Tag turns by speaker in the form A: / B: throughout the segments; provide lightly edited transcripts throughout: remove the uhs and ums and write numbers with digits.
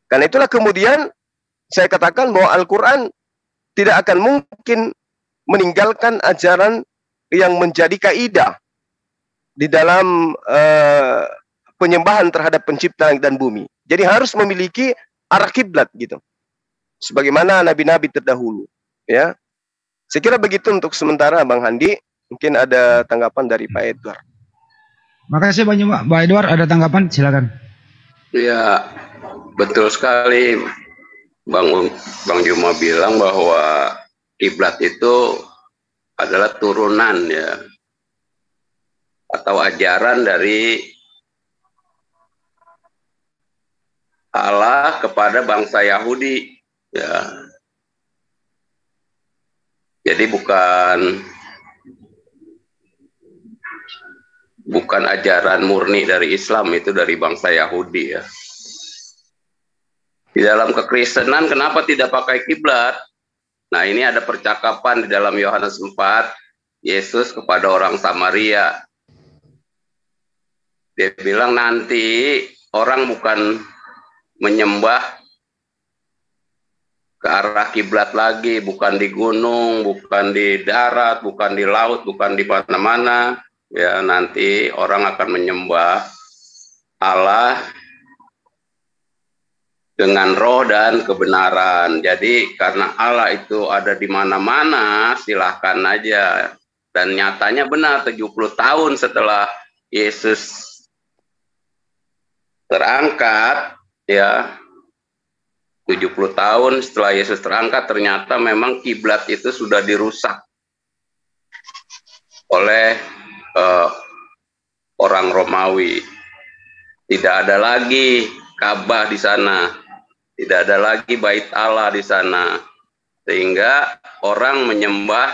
A: Karena itulah kemudian saya katakan bahwa Al-Quran tidak akan mungkin meninggalkan ajaran yang menjadi kaidah di dalam penyembahan terhadap pencipta langit dan bumi. Jadi harus memiliki arah kiblat gitu. Sebagaimana nabi-nabi terdahulu, ya. Saya kira begitu untuk sementara, Bang Handi. Mungkin ada tanggapan dari Pak Edward.
B: Makasih banyak, Pak Edward. Ada tanggapan? Silakan.
C: Ya, betul sekali. Bang Juma bilang bahwa kiblat itu adalah turunan, ya, atau ajaran dari Allah kepada bangsa Yahudi, ya. Jadi bukan ajaran murni dari Islam, itu dari bangsa Yahudi, ya. Di dalam kekristenan kenapa tidak pakai kiblat? Nah, ini ada percakapan di dalam Yohanes 4, Yesus kepada orang Samaria. Dia bilang nanti orang bukan menyembah ke arah kiblat lagi, bukan di gunung, bukan di darat, bukan di laut, bukan di mana-mana. Ya, nanti orang akan menyembah Allah dengan roh dan kebenaran. Jadi karena Allah itu ada di mana-mana, silahkan aja. Dan nyatanya benar, 70 tahun setelah Yesus terangkat, ya, 70 tahun setelah Yesus terangkat, ternyata memang kiblat itu sudah dirusak oleh orang Romawi. Tidak ada lagi Ka'bah di sana, tidak ada lagi Bait Allah di sana, sehingga orang menyembah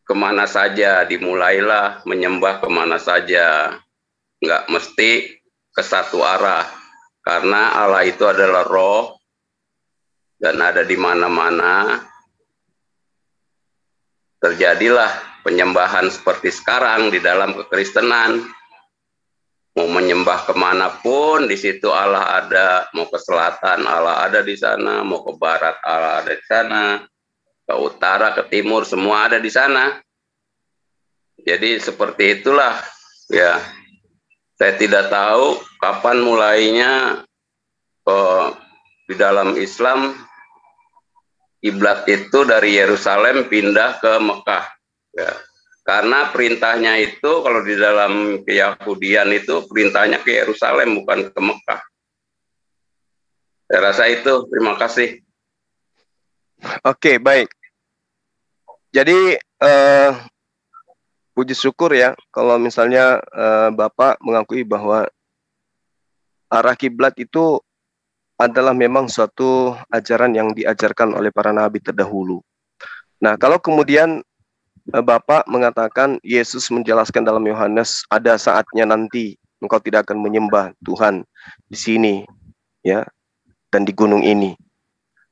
C: kemana saja, dimulailah menyembah kemana saja, nggak mesti ke satu arah. Karena Allah itu adalah roh dan ada di mana-mana. Terjadilah penyembahan seperti sekarang di dalam kekristenan. Mau menyembah kemanapun, di situ Allah ada. Mau ke selatan, Allah ada di sana. Mau ke barat, Allah ada di sana. Ke utara, ke timur, semua ada di sana. Jadi seperti itulah, ya. Saya tidak tahu kapan mulainya di dalam Islam kiblat itu dari Yerusalem pindah ke Mekah, ya. Karena perintahnya itu kalau di dalam Keyahudian itu perintahnya ke Yerusalem bukan ke Mekah. Saya rasa itu. Terima kasih.
A: Oke, baik. Jadi puji syukur ya kalau misalnya Bapak mengakui bahwa arah kiblat itu adalah memang suatu ajaran yang diajarkan oleh para nabi terdahulu. Nah, kalau kemudian Bapak mengatakan Yesus menjelaskan dalam Yohanes ada saatnya nanti engkau tidak akan menyembah Tuhan di sini, ya, dan di gunung ini.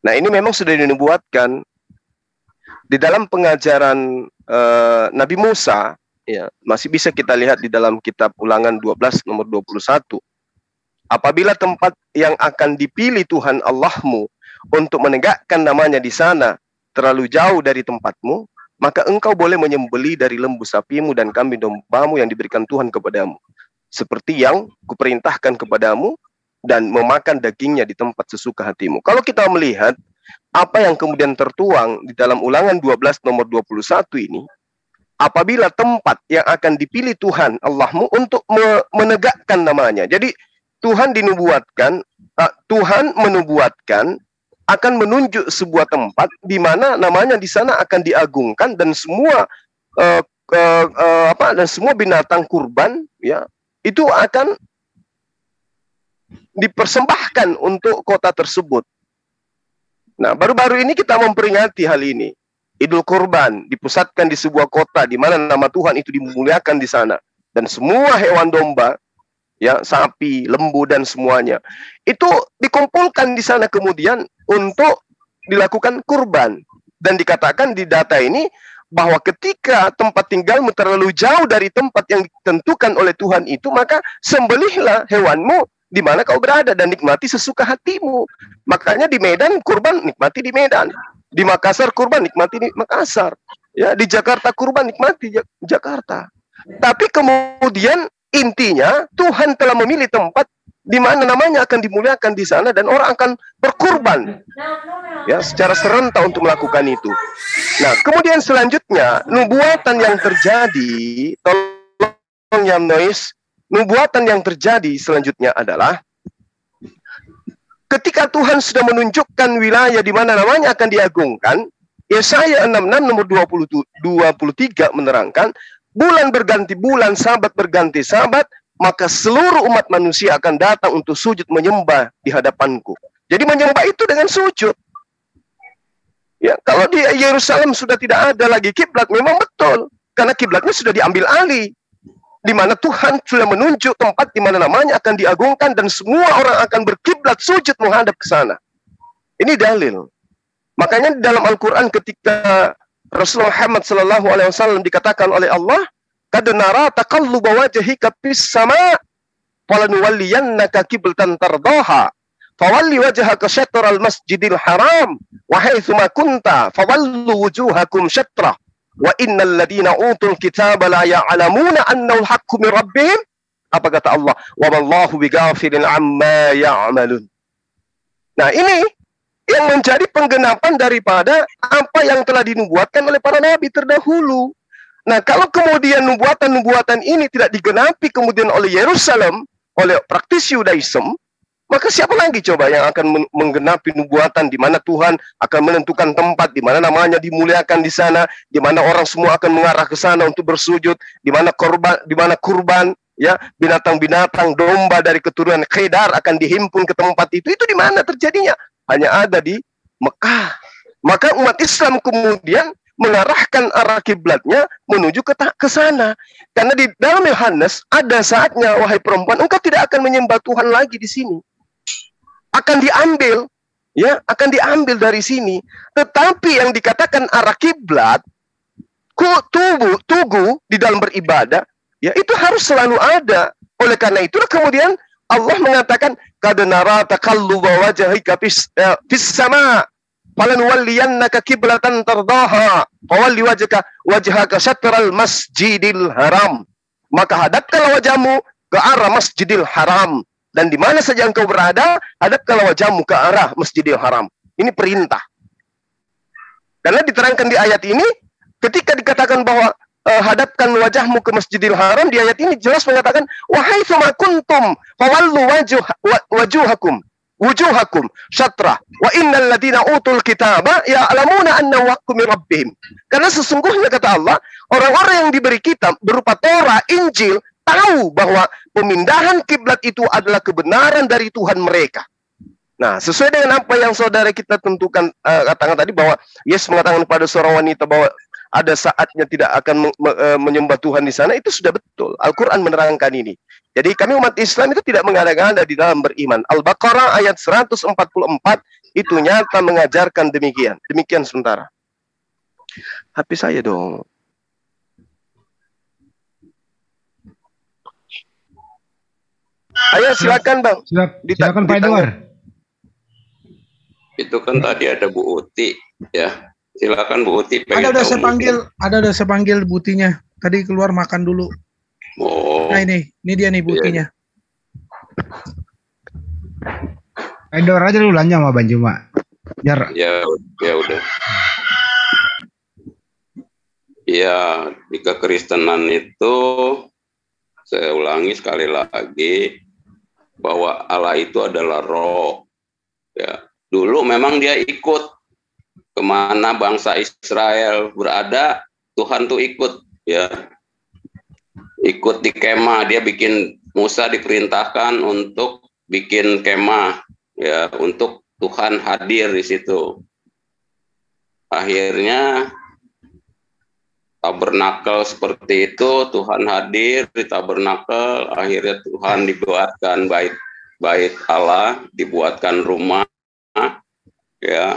A: Nah, ini memang sudah dinubuatkan di dalam pengajaran Nabi Musa, ya, masih bisa kita lihat di dalam kitab Ulangan 12 nomor 21. Apabila tempat yang akan dipilih Tuhan Allahmu untuk menegakkan namanya di sana terlalu jauh dari tempatmu, maka engkau boleh menyembelih dari lembu sapimu dan kambing dombamu yang diberikan Tuhan kepadamu, seperti yang kuperintahkan kepadamu, dan memakan dagingnya di tempat sesuka hatimu. Kalau kita melihat apa yang kemudian tertuang di dalam Ulangan 12 nomor 21 ini, apabila tempat yang akan dipilih Tuhan Allahmu untuk menegakkan namanya. Jadi Tuhan menubuatkan akan menunjuk sebuah tempat di mana namanya di sana akan diagungkan, dan semua semua binatang kurban, ya, itu akan dipersembahkan untuk kota tersebut. Nah, baru-baru ini kita memperingati hal ini. Idul Kurban dipusatkan di sebuah kota di mana nama Tuhan itu dimuliakan di sana, dan semua hewan domba, ya, sapi, lembu dan semuanya itu dikumpulkan di sana kemudian untuk dilakukan kurban. Dan dikatakan di data ini bahwa ketika tempat tinggalmu terlalu jauh dari tempat yang ditentukan oleh Tuhan itu, maka sembelihlah hewanmu di mana kau berada dan nikmati sesuka hatimu. Makanya di Medan kurban, nikmati di Medan. Di Makassar kurban, nikmati di Makassar. Ya, di Jakarta kurban, nikmati Jakarta. Tapi kemudian intinya Tuhan telah memilih tempat di mana namanya akan dimuliakan di sana dan orang akan berkurban ya secara serentak untuk melakukan itu. Nah, kemudian selanjutnya nubuatan yang terjadi, tolong ya noise, nubuatan yang terjadi selanjutnya adalah ketika Tuhan sudah menunjukkan wilayah di mana namanya akan diagungkan. Yesaya 66 nomor 23 menerangkan, bulan berganti bulan, sabat berganti sabat, maka seluruh umat manusia akan datang untuk sujud menyembah di hadapanku. Jadi menyembah itu dengan sujud. Ya, kalau di Yerusalem sudah tidak ada lagi kiblat, memang betul. Karena kiblatnya sudah diambil alih. Di mana Tuhan sudah menunjuk tempat di mana namanya akan diagungkan dan semua orang akan berkiblat sujud menghadap ke sana. Ini dalil. Makanya dalam Al-Quran ketika Rasulullah Muhammad SAW dikatakan oleh Allah, "Qad nara taqalluba wajhika fis sama' falanuwalliyannaka qiblatan tardaha fawalli wajhaka syatral masjidil haram wa haitsu ma kunta fawallu wujuhakum syatrah wa innal ladina utul kitaba la ya'lamuna annahu al-haqqu min rabbihim." Apa kata Allah? "Wa wallahu bighafilin amma ya'malun." Nah, ini yang menjadi penggenapan daripada apa yang telah dinubuatkan oleh para nabi terdahulu. Nah, kalau kemudian nubuatan-nubuatan ini tidak digenapi kemudian oleh Yerusalem, oleh praktisi Yudaism, maka siapa lagi coba yang akan menggenapi nubuatan di mana Tuhan akan menentukan tempat di mana namanya dimuliakan di sana, di mana orang semua akan mengarah ke sana untuk bersujud, di mana kurban, ya, binatang-binatang domba dari keturunan Kedar akan dihimpun ke tempat itu di mana terjadinya? Hanya ada di Mekah. Maka umat Islam kemudian mengarahkan arah kiblatnya menuju ke sana. Karena di dalam Yohanes ada saatnya, wahai perempuan, engkau tidak akan menyembah Tuhan lagi di sini. Akan diambil, ya, akan diambil dari sini. Tetapi yang dikatakan arah kiblat, tugu di dalam beribadah, ya, itu harus selalu ada. Oleh karena itulah kemudian Allah mengatakan, "Qad nara taqalluba wajhika fis sama' falanuwalliyannaka qiblatan tardaha fawalli wajhaka syatral masjidil haram." Maka hadapkanlah wajahmu ke arah Masjidil Haram, dan di mana saja engkau berada, hadapkanlah wajahmu ke arah Masjidil Haram. Ini perintah. Karena diterangkan di ayat ini, ketika dikatakan bahwa hadapkan wajahmu ke Masjidil Haram, di ayat ini jelas mengatakan, "Wahai tsuma kuntum fawallu wujuhakum syatra wa innal ladina utul kitaba ya'lamuna annahu haqqu min rabbihim." Karena sesungguhnya kata Allah, orang-orang yang diberi kitab berupa Torah, Injil, tahu bahwa pemindahan kiblat itu adalah kebenaran dari Tuhan mereka. Nah, sesuai dengan apa yang saudara kita tentukan katakan tadi, bahwa Yesus mengatakan kepada seorang wanita bahwa ada saatnya tidak akan menyembah Tuhan di sana, itu sudah betul. Al-Quran menerangkan ini. Jadi kami umat Islam itu tidak mengada-ngada di dalam beriman. Al-Baqarah ayat 144 itu nyata mengajarkan demikian. Demikian sementara. HP saya dong. Ayo silakan Bang.
B: Silakan Pak Edward.
C: Itu kan tadi ada Bu Uti, ya. Silakan Bu Uti.
D: Ada udah saya panggil Bu Utinya. Tadi keluar makan dulu.
C: Oh.
D: Nah ini dia nih Bu Utinya.
B: Edward aja dulu nanya sama Bang Juma. Biar.
C: Ya udah. Ya, di kekristenan itu saya ulangi sekali lagi bahwa Allah itu adalah roh. Ya, dulu memang dia ikut kemana bangsa Israel berada, Tuhan tuh ikut, ya, ikut di kemah. Dia bikin, Musa diperintahkan untuk bikin kemah, ya, untuk Tuhan hadir di situ. Akhirnya tabernakel seperti itu, Tuhan hadir di tabernakel. Akhirnya Tuhan dibuatkan bait Allah, dibuatkan rumah, ya,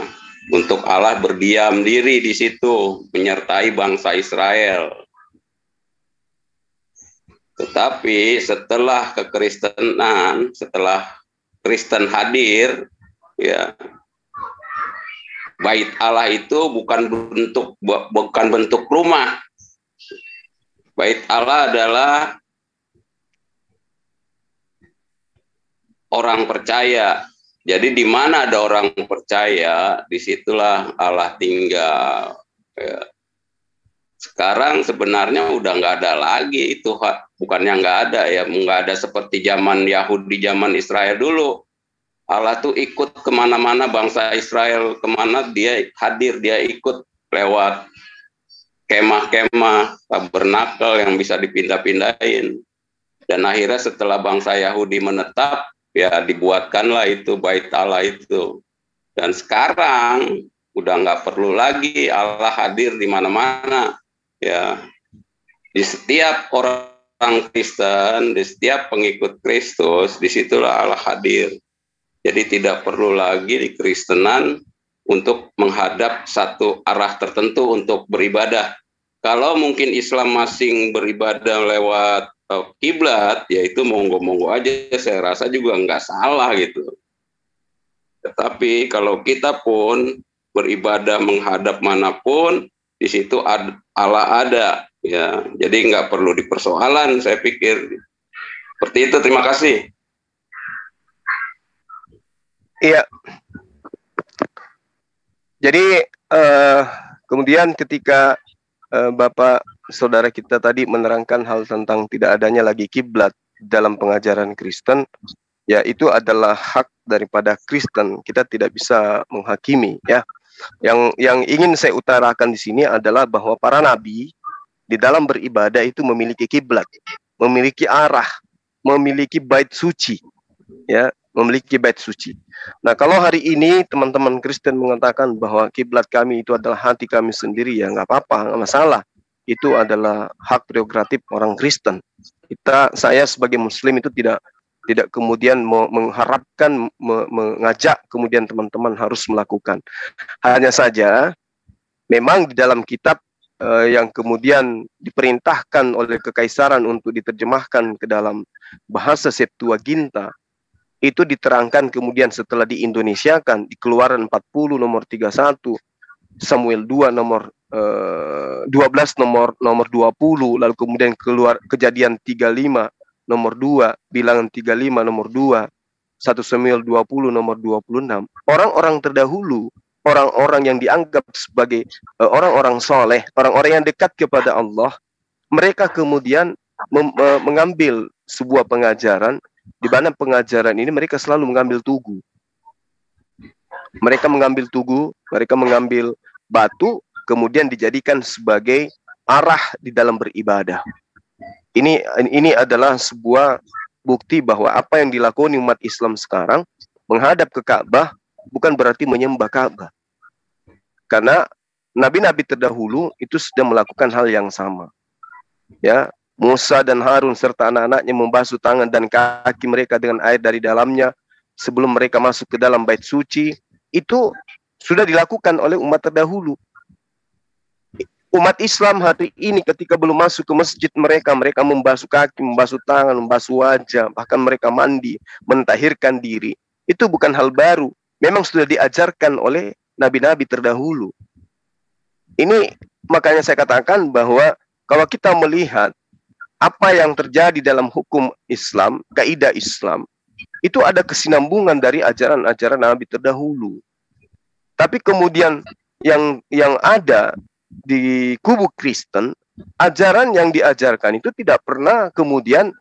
C: untuk Allah berdiam diri di situ, menyertai bangsa Israel. Tetapi setelah kekristenan, setelah Kristen hadir, ya, bait Allah itu bukan bentuk rumah. Bait Allah adalah orang percaya. Jadi di mana ada orang percaya, disitulah Allah tinggal. Ya. Sekarang sebenarnya udah nggak ada lagi itu, bukannya nggak ada ya, nggak ada seperti zaman Yahudi, zaman Israel dulu. Allah tuh ikut kemana-mana, bangsa Israel kemana dia hadir, dia ikut lewat kemah-kemah, tabernakel yang bisa dipindah-pindahin. Dan akhirnya setelah bangsa Yahudi menetap, ya dibuatkanlah itu bait Allah itu. Dan sekarang udah nggak perlu lagi Allah hadir di mana-mana. Ya, di setiap orang Kristen, di setiap pengikut Kristus, disitulah Allah hadir. Jadi tidak perlu lagi di Kristenan untuk menghadap satu arah tertentu untuk beribadah. Kalau mungkin Islam masing beribadah lewat kiblat, ya itu monggo-monggo aja, saya rasa juga nggak salah gitu. Tetapi kalau kita pun beribadah menghadap manapun, di situ Allah ada, ya. Jadi nggak perlu dipersoalan, saya pikir. Seperti itu, terima kasih.
A: Iya. Jadi kemudian ketika Bapak saudara kita tadi menerangkan hal tentang tidak adanya lagi kiblat dalam pengajaran Kristen, ya itu adalah hak daripada Kristen. Kita tidak bisa menghakimi, ya. Yang ingin saya utarakan di sini adalah bahwa para nabi di dalam beribadah itu memiliki kiblat, memiliki arah, memiliki bait suci, ya, memiliki bait suci. Nah, kalau hari ini teman-teman Kristen mengatakan bahwa kiblat kami itu adalah hati kami sendiri, ya nggak apa-apa, nggak masalah. Itu adalah hak prerogatif orang Kristen. Saya sebagai Muslim itu tidak kemudian mengharapkan, mengajak kemudian teman-teman harus melakukan. Hanya saja, memang di dalam kitab yang kemudian diperintahkan oleh Kekaisaran untuk diterjemahkan ke dalam bahasa Septuaginta, itu diterangkan kemudian setelah diindonesiakan, di Keluaran 40 nomor 31, Samuel 2 nomor 12 nomor 20, lalu kemudian Kejadian 35 nomor 2, Bilangan 35 nomor 2, 1 Samuel 20 nomor 26. Orang-orang terdahulu, orang-orang yang dianggap sebagai orang-orang soleh, orang-orang yang dekat kepada Allah, mereka kemudian mengambil sebuah pengajaran, di mana pengajaran ini mereka selalu mengambil tugu. Mereka mengambil tugu, mereka mengambil batu, kemudian dijadikan sebagai arah di dalam beribadah. Ini adalah sebuah bukti bahwa apa yang dilakoni umat Islam sekarang menghadap ke Ka'bah bukan berarti menyembah Ka'bah. Karena nabi-nabi terdahulu itu sudah melakukan hal yang sama. Ya, Musa dan Harun serta anak-anaknya membasuh tangan dan kaki mereka dengan air dari dalamnya sebelum mereka masuk ke dalam bait suci. Itu sudah dilakukan oleh umat terdahulu. Umat Islam hari ini ketika belum masuk ke masjid mereka membasuh kaki, membasuh tangan, membasuh wajah, bahkan mereka mandi, mentahirkan diri. Itu bukan hal baru. Memang sudah diajarkan oleh nabi-nabi terdahulu. Ini makanya saya katakan bahwa kalau kita melihat apa yang terjadi dalam hukum Islam, kaidah Islam, itu ada kesinambungan dari ajaran-ajaran nabi terdahulu. Tapi kemudian yang ada di kubu Kristen, ajaran yang diajarkan itu tidak pernah kemudian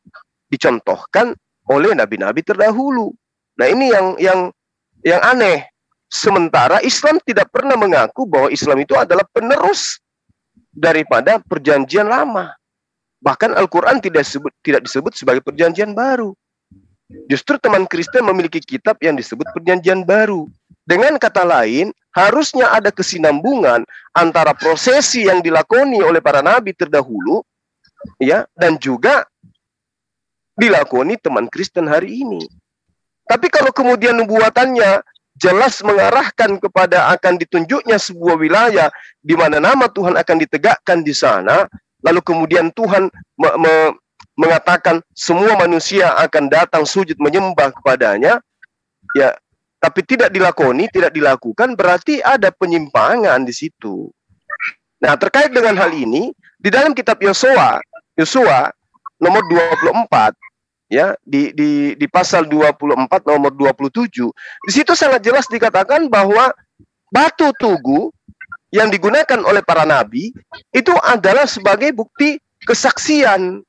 A: dicontohkan oleh nabi-nabi terdahulu. Nah, ini yang aneh. Sementara Islam tidak pernah mengaku bahwa Islam itu adalah penerus daripada perjanjian lama. Bahkan Al-Quran tidak disebut sebagai perjanjian baru. Justru teman Kristen memiliki kitab yang disebut perjanjian baru. Dengan kata lain, harusnya ada kesinambungan antara prosesi yang dilakoni oleh para nabi terdahulu, ya, dan juga dilakoni teman Kristen hari ini. Tapi kalau kemudian nubuatannya jelas mengarahkan kepada akan ditunjuknya sebuah wilayah di mana nama Tuhan akan ditegakkan di sana, lalu kemudian Tuhan mengatakan semua manusia akan datang sujud menyembah kepadanya, ya, tapi tidak dilakukan, berarti ada penyimpangan di situ. Nah, terkait dengan hal ini, di dalam kitab Yosua nomor 24, ya, di pasal 24 nomor 27, di situ sangat jelas dikatakan bahwa batu tugu yang digunakan oleh para nabi itu adalah sebagai bukti kesaksian.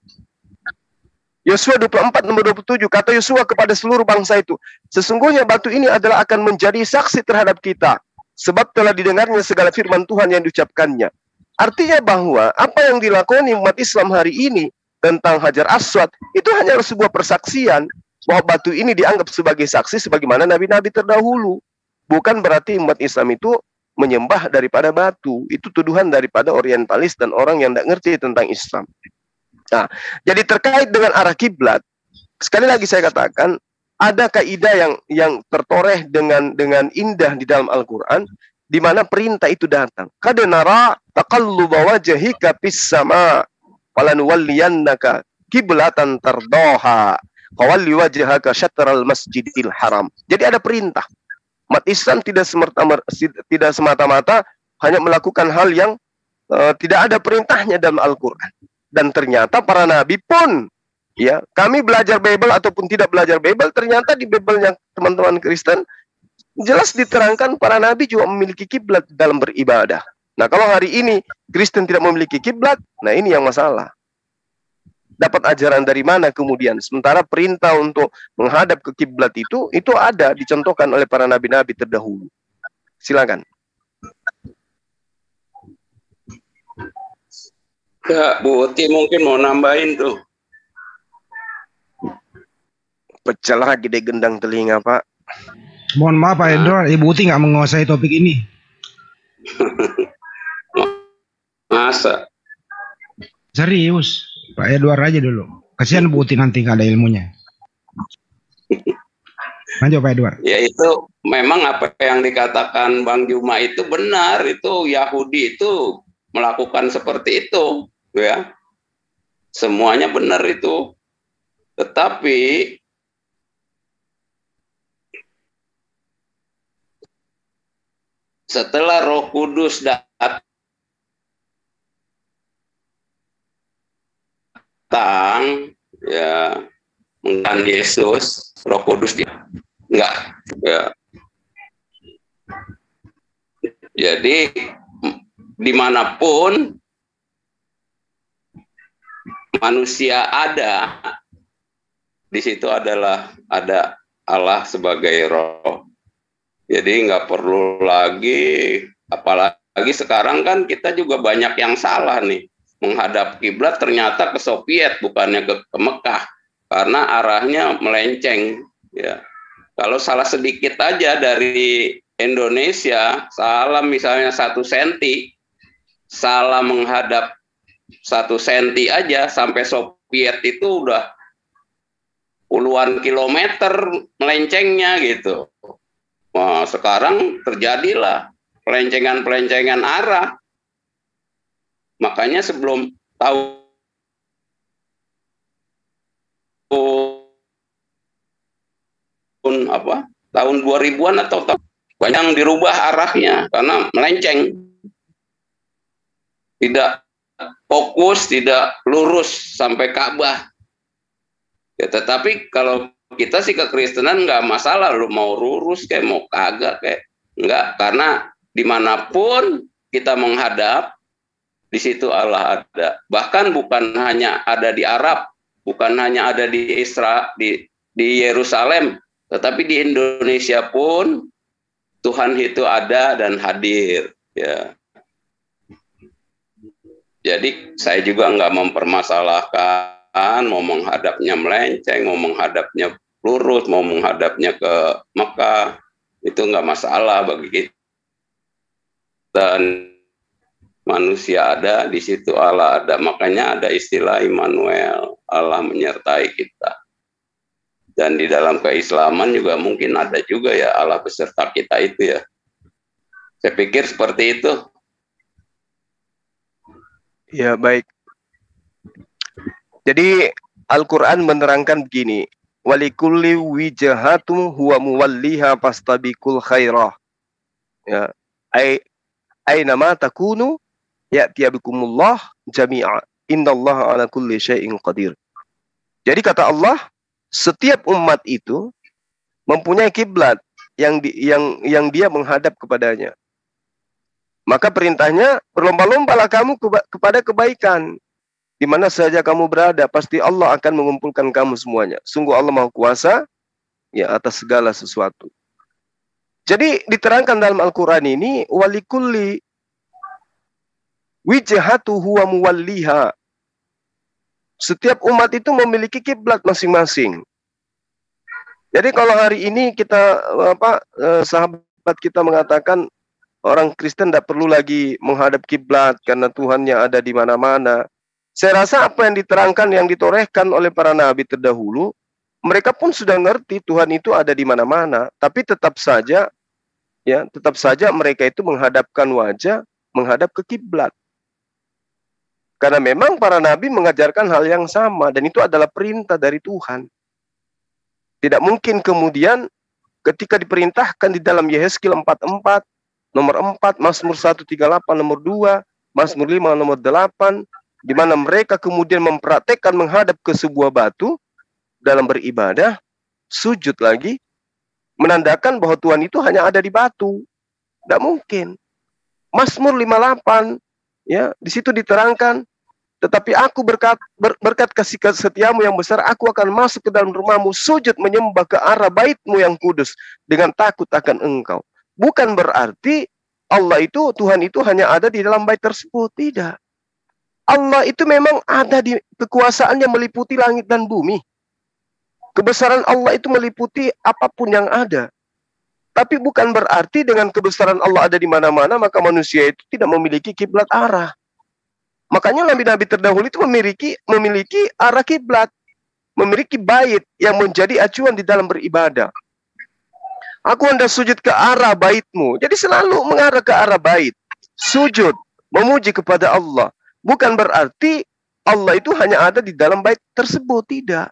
A: Yosua 24 nomor 27, kata Yosua kepada seluruh bangsa itu, sesungguhnya batu ini adalah akan menjadi saksi terhadap kita, sebab telah didengarnya segala firman Tuhan yang diucapkannya. Artinya bahwa apa yang dilakoni umat Islam hari ini tentang Hajar Aswad itu hanyalah sebuah persaksian bahwa batu ini dianggap sebagai saksi sebagaimana nabi-nabi terdahulu. Bukan berarti umat Islam itu menyembah daripada batu. Itu tuduhan daripada orientalis dan orang yang tidak ngerti tentang Islam. Nah, jadi terkait dengan arah kiblat, sekali lagi saya katakan ada kaidah yang tertoreh dengan indah di dalam Al-Qur'an, di mana perintah itu datang. Qad nara taqalluba wajhika fis sama' falanuwalliyannaka kiblatan tardaha fawalli wajhaka syatral masjidil haram. Jadi ada perintah. Umat Islam tidak semata-mata hanya melakukan hal yang tidak ada perintahnya dalam Al-Qur'an. Dan ternyata para nabi pun, ya, kami belajar Bible ataupun tidak belajar Bible, ternyata di Bible-nya teman-teman Kristen jelas diterangkan para nabi juga memiliki kiblat dalam beribadah. Nah, kalau hari ini Kristen tidak memiliki kiblat, nah ini yang masalah. Dapat ajaran dari mana kemudian? Sementara perintah untuk menghadap ke kiblat itu ada dicontohkan oleh para nabi-nabi terdahulu. Silakan.
C: Ya, Bu Uti mungkin mau nambahin tuh.
A: Pecah lagi deh gendang telinga, Pak.
B: Mohon maaf Pak Edward, Ibu Uti nggak menguasai topik ini.
C: Masa?
B: Serius, Pak Edward aja dulu. Kasihan Bu Uti nanti nggak ada ilmunya. Lanjut Pak Edward.
C: Ya itu memang apa yang dikatakan Bang Juma itu benar. Itu Yahudi itu melakukan seperti itu, ya. Semuanya benar itu. Tetapi setelah Roh Kudus datang, ya, mengangkat Yesus, Roh Kudus dia enggak, ya. Jadi dimanapun manusia ada, di situ adalah ada Allah sebagai Roh. Jadi nggak perlu lagi, apalagi sekarang kan kita juga banyak yang salah nih. Menghadap kiblat ternyata ke Soviet, bukannya ke Mekah. Karena arahnya melenceng. Ya. Kalau salah sedikit aja dari Indonesia, salah misalnya 1 senti, salah menghadap 1 senti aja, sampai Soviet itu udah puluhan kilometer melencengnya gitu. Wah, sekarang terjadilah pelencengan-pelencengan arah. Makanya sebelum tahun 2000-an atau banyak yang dirubah arahnya karena melenceng. Tidak fokus, tidak lurus sampai Ka'bah. Ya, tetapi kalau kita sih kekristenan nggak masalah, lu mau lurus kayak mau kagak kayak nggak, karena dimanapun kita menghadap di situ Allah ada. Bahkan bukan hanya ada di Arab, bukan hanya ada di di Yerusalem, tetapi di Indonesia pun Tuhan itu ada dan hadir. Ya. Jadi saya juga nggak mempermasalahkan mau menghadapnya melenceng, mau menghadapnya lurus, mau menghadapnya ke Mekah, itu nggak masalah bagi kita. Dan manusia ada, di situ Allah ada. Makanya ada istilah Immanuel, Allah menyertai kita. Dan di dalam keislaman juga mungkin ada juga ya Allah beserta kita itu ya. Saya pikir seperti itu.
A: Ya, baik. Jadi Al-Quran menerangkan begini, walikulli wijahatum huwa muwalliha fastabiqul khairah. Ya, aynama takunu ya'tiyabikumullah jami'a. Innallaha ala kulli syai'in qadir. Jadi kata Allah, setiap umat itu mempunyai kiblat yang dia menghadap kepadanya. Maka perintahnya, berlomba-lombalah kamu kepada kebaikan. Di mana saja kamu berada, pasti Allah akan mengumpulkan kamu semuanya. Sungguh Allah Maha Kuasa ya atas segala sesuatu. Jadi diterangkan dalam Al-Quran ini, walikulli wijhatu huwa muwalliha. Setiap umat itu memiliki kiblat masing-masing. Jadi kalau hari ini kita sahabat kita mengatakan orang Kristen tidak perlu lagi menghadap kiblat karena Tuhannya ada di mana-mana. Saya rasa apa yang diterangkan, yang ditorehkan oleh para nabi terdahulu, mereka pun sudah ngerti Tuhan itu ada di mana-mana. Tapi tetap saja mereka itu menghadapkan wajah, menghadap ke kiblat. Karena memang para nabi mengajarkan hal yang sama, dan itu adalah perintah dari Tuhan. Tidak mungkin kemudian ketika diperintahkan di dalam Yehezkiel 44, nomor 4, Mazmur 138, nomor 2, Mazmur 5, nomor 8, di mana mereka kemudian mempraktekkan menghadap ke sebuah batu dalam beribadah, sujud lagi, menandakan bahwa Tuhan itu hanya ada di batu. Tidak mungkin. Mazmur 58, ya, di situ diterangkan, tetapi aku berkat kasih setiamu yang besar, aku akan masuk ke dalam rumahmu, sujud menyembah ke arah baitmu yang kudus, dengan takut akan engkau. Bukan berarti Allah itu, Tuhan itu hanya ada di dalam bait tersebut. Tidak. Allah itu memang ada di kekuasaannya meliputi langit dan bumi. Kebesaran Allah itu meliputi apapun yang ada. Tapi bukan berarti dengan kebesaran Allah ada di mana-mana, maka manusia itu tidak memiliki kiblat arah. Makanya nabi-nabi terdahulu itu memiliki arah kiblat, memiliki bait yang menjadi acuan di dalam beribadah. Aku hendak sujud ke arah baitmu. Jadi selalu mengarah ke arah bait. Sujud, memuji kepada Allah. Bukan berarti Allah itu hanya ada di dalam bait tersebut, tidak.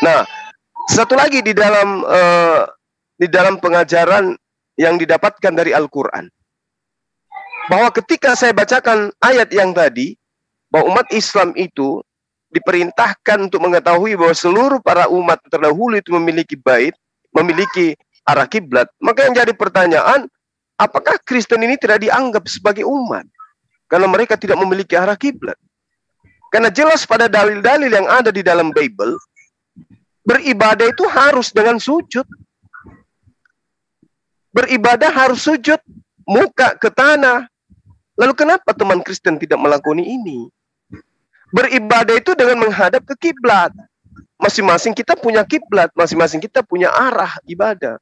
A: Nah, satu lagi di dalam pengajaran yang didapatkan dari Al-Quran, bahwa ketika saya bacakan ayat yang tadi, bahwa umat Islam itu diperintahkan untuk mengetahui bahwa seluruh para umat terdahulu itu memiliki bait, memiliki arah kiblat, maka yang jadi pertanyaan, apakah Kristen ini tidak dianggap sebagai umat? Karena mereka tidak memiliki arah kiblat. Karena jelas pada dalil-dalil yang ada di dalam Bible, beribadah itu harus dengan sujud. Beribadah harus sujud, muka ke tanah. Lalu kenapa teman Kristen tidak melakukan ini? Beribadah itu dengan menghadap ke kiblat. Masing-masing kita punya kiblat, masing-masing kita punya arah ibadah.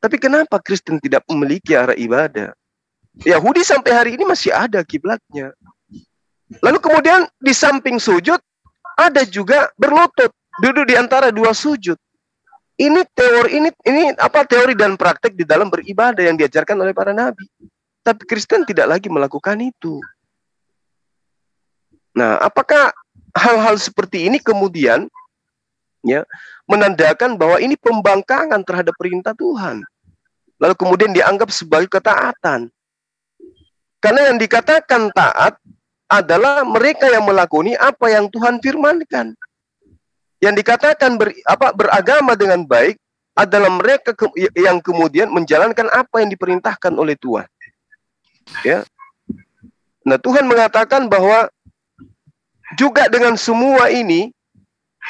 A: Tapi kenapa Kristen tidak memiliki arah ibadah? Yahudi sampai hari ini masih ada kiblatnya. Lalu kemudian di samping sujud ada juga berlutut, duduk di antara dua sujud. Ini teori dan praktek di dalam beribadah yang diajarkan oleh para nabi. Tapi Kristen tidak lagi melakukan itu. Nah, apakah hal-hal seperti ini kemudian ya menandakan bahwa ini pembangkangan terhadap perintah Tuhan? Lalu kemudian dianggap sebagai ketaatan. Karena yang dikatakan taat adalah mereka yang melakoni apa yang Tuhan firmankan. Yang dikatakan beragama dengan baik adalah mereka yang kemudian menjalankan apa yang diperintahkan oleh Tuhan. Ya. Nah, Tuhan mengatakan bahwa juga dengan semua ini,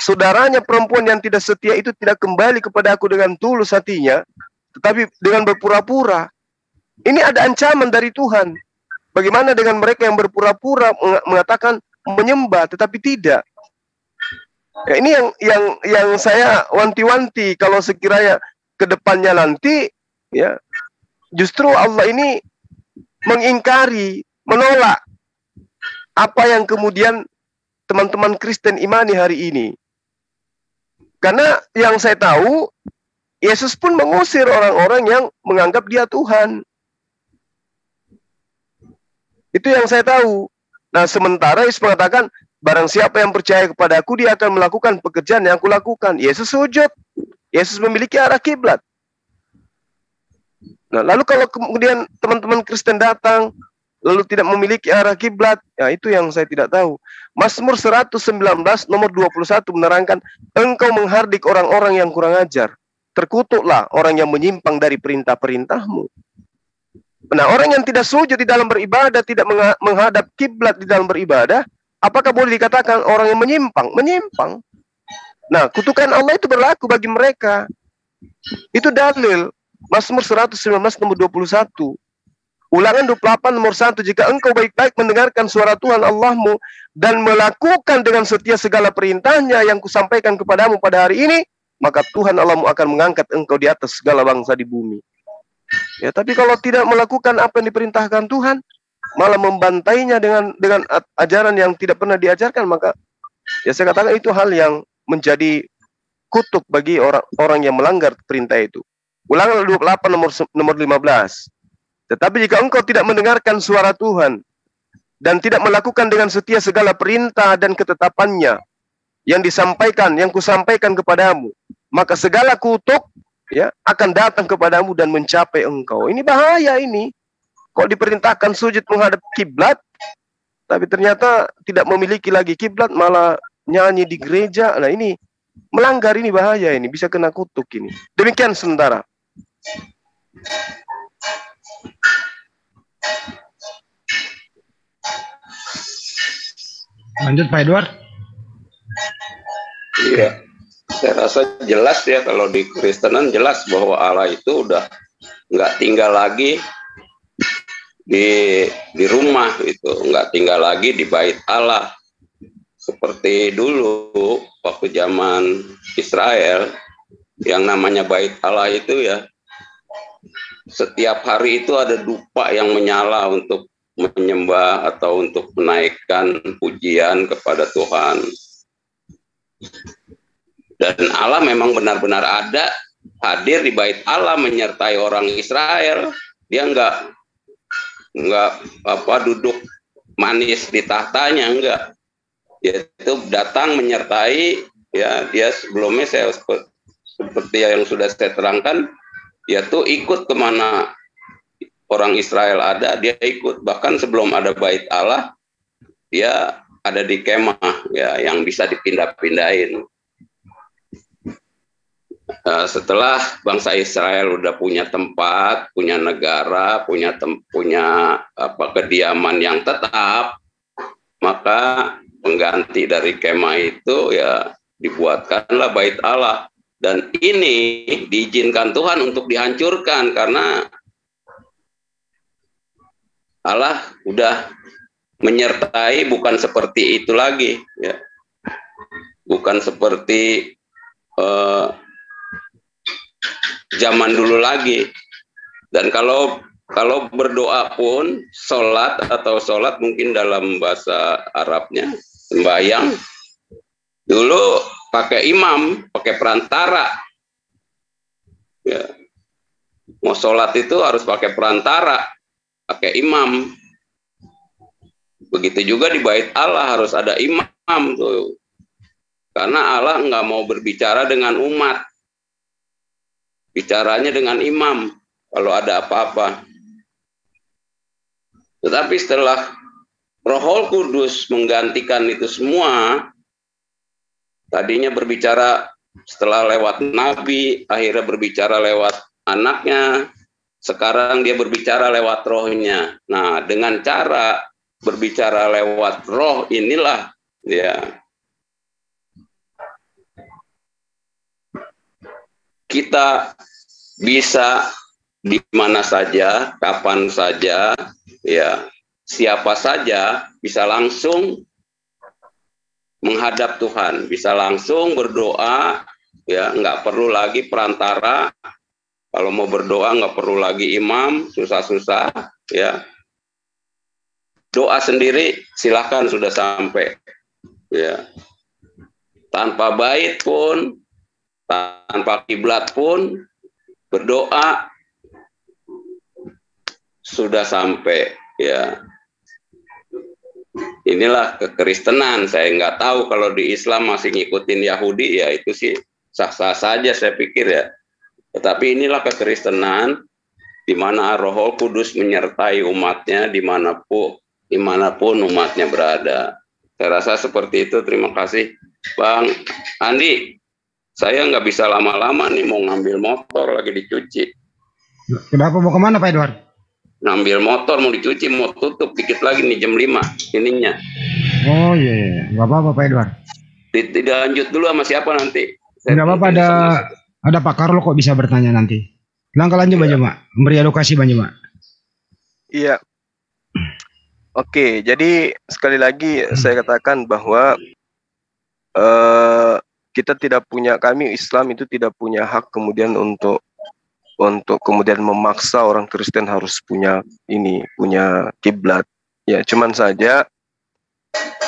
A: saudaranya perempuan yang tidak setia itu tidak kembali kepada aku dengan tulus hatinya, tetapi dengan berpura-pura. Ini ada ancaman dari Tuhan. Bagaimana dengan mereka yang berpura-pura mengatakan menyembah tetapi tidak? Ya, ini yang saya wanti-wanti kalau sekiranya ke depannya nanti ya justru Allah ini mengingkari, menolak apa yang kemudian teman-teman Kristen imani hari ini. Karena yang saya tahu, Yesus pun mengusir orang-orang yang menganggap dia Tuhan. Itu yang saya tahu. Nah, sementara Yesus mengatakan, barang siapa yang percaya kepada aku, dia akan melakukan pekerjaan yang aku lakukan. Yesus sujud. Yesus memiliki arah kiblat. Nah, lalu kalau kemudian teman-teman Kristen datang, lalu tidak memiliki arah kiblat, ya itu yang saya tidak tahu. Mazmur 119 nomor 21 menerangkan, engkau menghardik orang-orang yang kurang ajar. Terkutuklah orang yang menyimpang dari perintah-perintahmu. Nah, orang yang tidak sujud di dalam beribadah, tidak menghadap kiblat di dalam beribadah, apakah boleh dikatakan orang yang menyimpang? Menyimpang. Nah, kutukan Allah itu berlaku bagi mereka. Itu dalil. Mazmur 119 nomor 21. Ulangan 28 nomor 1. Jika engkau baik-baik mendengarkan suara Tuhan Allahmu dan melakukan dengan setia segala perintahnya yang kusampaikan kepadamu pada hari ini, maka Tuhan Allahmu akan mengangkat engkau di atas segala bangsa di bumi. Ya, tapi kalau tidak melakukan apa yang diperintahkan Tuhan, malah membantainya dengan ajaran yang tidak pernah diajarkan, maka ya saya katakan itu hal yang menjadi kutuk bagi orang yang melanggar perintah itu. Ulangan 28 nomor 15. Tetapi jika engkau tidak mendengarkan suara Tuhan dan tidak melakukan dengan setia segala perintah dan ketetapannya yang disampaikan, yang kusampaikan kepadamu, maka segala kutuk ya akan datang kepadamu dan mencapai engkau. Ini bahaya ini. Kok diperintahkan sujud menghadap kiblat, tapi ternyata tidak memiliki lagi kiblat, malah nyanyi di gereja. Nah, ini melanggar, ini bahaya, ini bisa kena kutuk ini. Demikian sementara.
B: Lanjut Pak Edward.
C: Iya, saya rasa jelas ya, kalau di Kristenan jelas bahwa Allah itu udah nggak tinggal lagi di rumah, itu nggak tinggal lagi di bait Allah seperti dulu waktu zaman Israel. Yang namanya bait Allah itu ya, setiap hari itu ada dupa yang menyala untuk menyembah atau untuk menaikkan pujian kepada Tuhan. Dan Allah memang benar-benar ada, hadir di bait Allah menyertai orang Israel. Dia enggak duduk manis di tahtanya, enggak. Dia itu datang menyertai, ya, dia sebelumnya seperti yang sudah saya terangkan, dia tuh ikut kemana orang Israel ada, dia ikut. Bahkan sebelum ada bait Allah, dia ada di kemah ya, yang bisa dipindah-pindahin. Setelah bangsa Israel udah punya tempat, punya negara, punya kediaman yang tetap, maka pengganti dari kemah itu ya dibuatkanlah bait Allah. Dan ini diizinkan Tuhan untuk dihancurkan karena Allah udah menyertai, bukan seperti itu lagi ya. Bukan seperti zaman dulu lagi. Dan kalau berdoa pun, sholat mungkin dalam bahasa Arabnya, sembahyang, dulu pakai imam, pakai perantara. Ya. Mau sholat itu harus pakai perantara, pakai imam. Begitu juga di bait Allah harus ada imam tuh. Karena Allah nggak mau berbicara dengan umat. Bicaranya dengan imam kalau ada apa-apa. Tetapi setelah Roh Kudus menggantikan itu semua, tadinya berbicara setelah lewat nabi, akhirnya berbicara lewat anaknya, sekarang dia berbicara lewat rohnya. Nah, dengan cara berbicara lewat roh inilah ya kita bisa di mana saja, kapan saja, ya siapa saja bisa langsung menghadap Tuhan, bisa langsung berdoa, ya nggak perlu lagi perantara. Kalau mau berdoa nggak perlu lagi imam, susah-susah, ya. Doa sendiri silakan sudah sampai, ya. Tanpa bait pun, tanpa kiblat pun, berdoa sudah sampai, ya. inilah kekristenan. Saya nggak tahu kalau di Islam masih ngikutin Yahudi, ya itu sih sah-sah saja saya pikir ya. Tetapi inilah kekristenan di mana Roh Kudus menyertai umatnya dimanapun umatnya berada. Saya rasa seperti itu. Terima kasih, Bang Andi. Saya nggak bisa lama-lama nih, mau ngambil motor lagi dicuci.
B: Kenapa mau kemana Pak Edward?
C: Ngambil motor mau dicuci, mau tutup dikit lagi nih jam 5 ininya.
B: Oh iya, nggak apa-apa Pak Edward.
C: Tidak lanjut dulu sama siapa nanti?
B: Nggak apa-apa, ada Pak Karlo kok bisa bertanya nanti. Langkah lanjut aja Pak, memberi edukasi banyak Pak.
A: Iya. Oke, jadi sekali lagi saya katakan bahwa kita tidak punya, kami Islam itu tidak punya hak kemudian untuk kemudian memaksa orang Kristen harus punya kiblat. Ya, cuman saja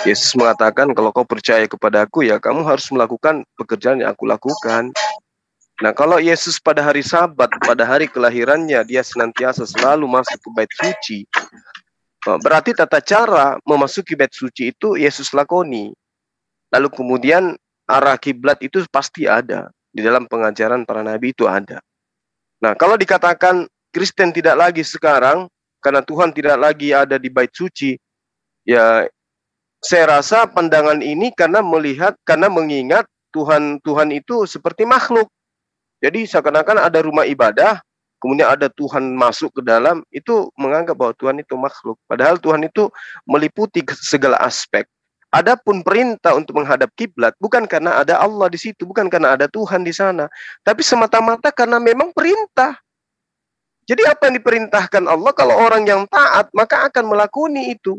A: Yesus mengatakan kalau kau percaya kepada aku ya kamu harus melakukan pekerjaan yang aku lakukan. Nah, kalau Yesus pada hari Sabat, pada hari kelahirannya dia senantiasa selalu masuk ke bait suci, berarti tata cara memasuki bait suci itu Yesus lakoni. Lalu kemudian arah kiblat itu pasti ada di dalam pengajaran para nabi, itu ada. Nah, kalau dikatakan Kristen tidak lagi sekarang karena Tuhan tidak lagi ada di bait suci, ya saya rasa pandangan ini karena mengingat Tuhan itu seperti makhluk. Jadi seakan-akan ada rumah ibadah, kemudian ada Tuhan masuk ke dalam, itu menganggap bahwa Tuhan itu makhluk. Padahal Tuhan itu meliputi segala aspek. Adapun perintah untuk menghadap kiblat bukan karena ada Allah di situ, bukan karena ada Tuhan di sana, tapi semata-mata karena memang perintah. Jadi apa yang diperintahkan Allah, kalau orang yang taat maka akan melakoni itu,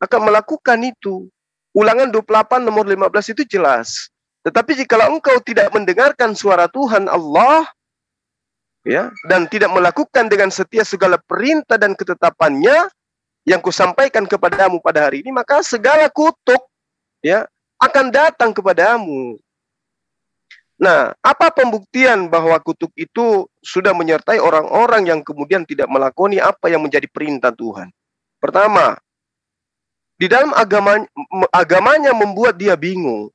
A: akan melakukan itu. Ulangan 28 nomor 15 itu jelas. Tetapi jikalau engkau tidak mendengarkan suara Tuhan Allah, ya, dan tidak melakukan dengan setia segala perintah dan ketetapannya yang kusampaikan kepadamu pada hari ini, maka segala kutuk, ya, akan datang kepadamu. Nah, apa pembuktian bahwa kutuk itu sudah menyertai orang-orang yang kemudian tidak melakoni apa yang menjadi perintah Tuhan? Pertama, di dalam agamanya membuat dia bingung.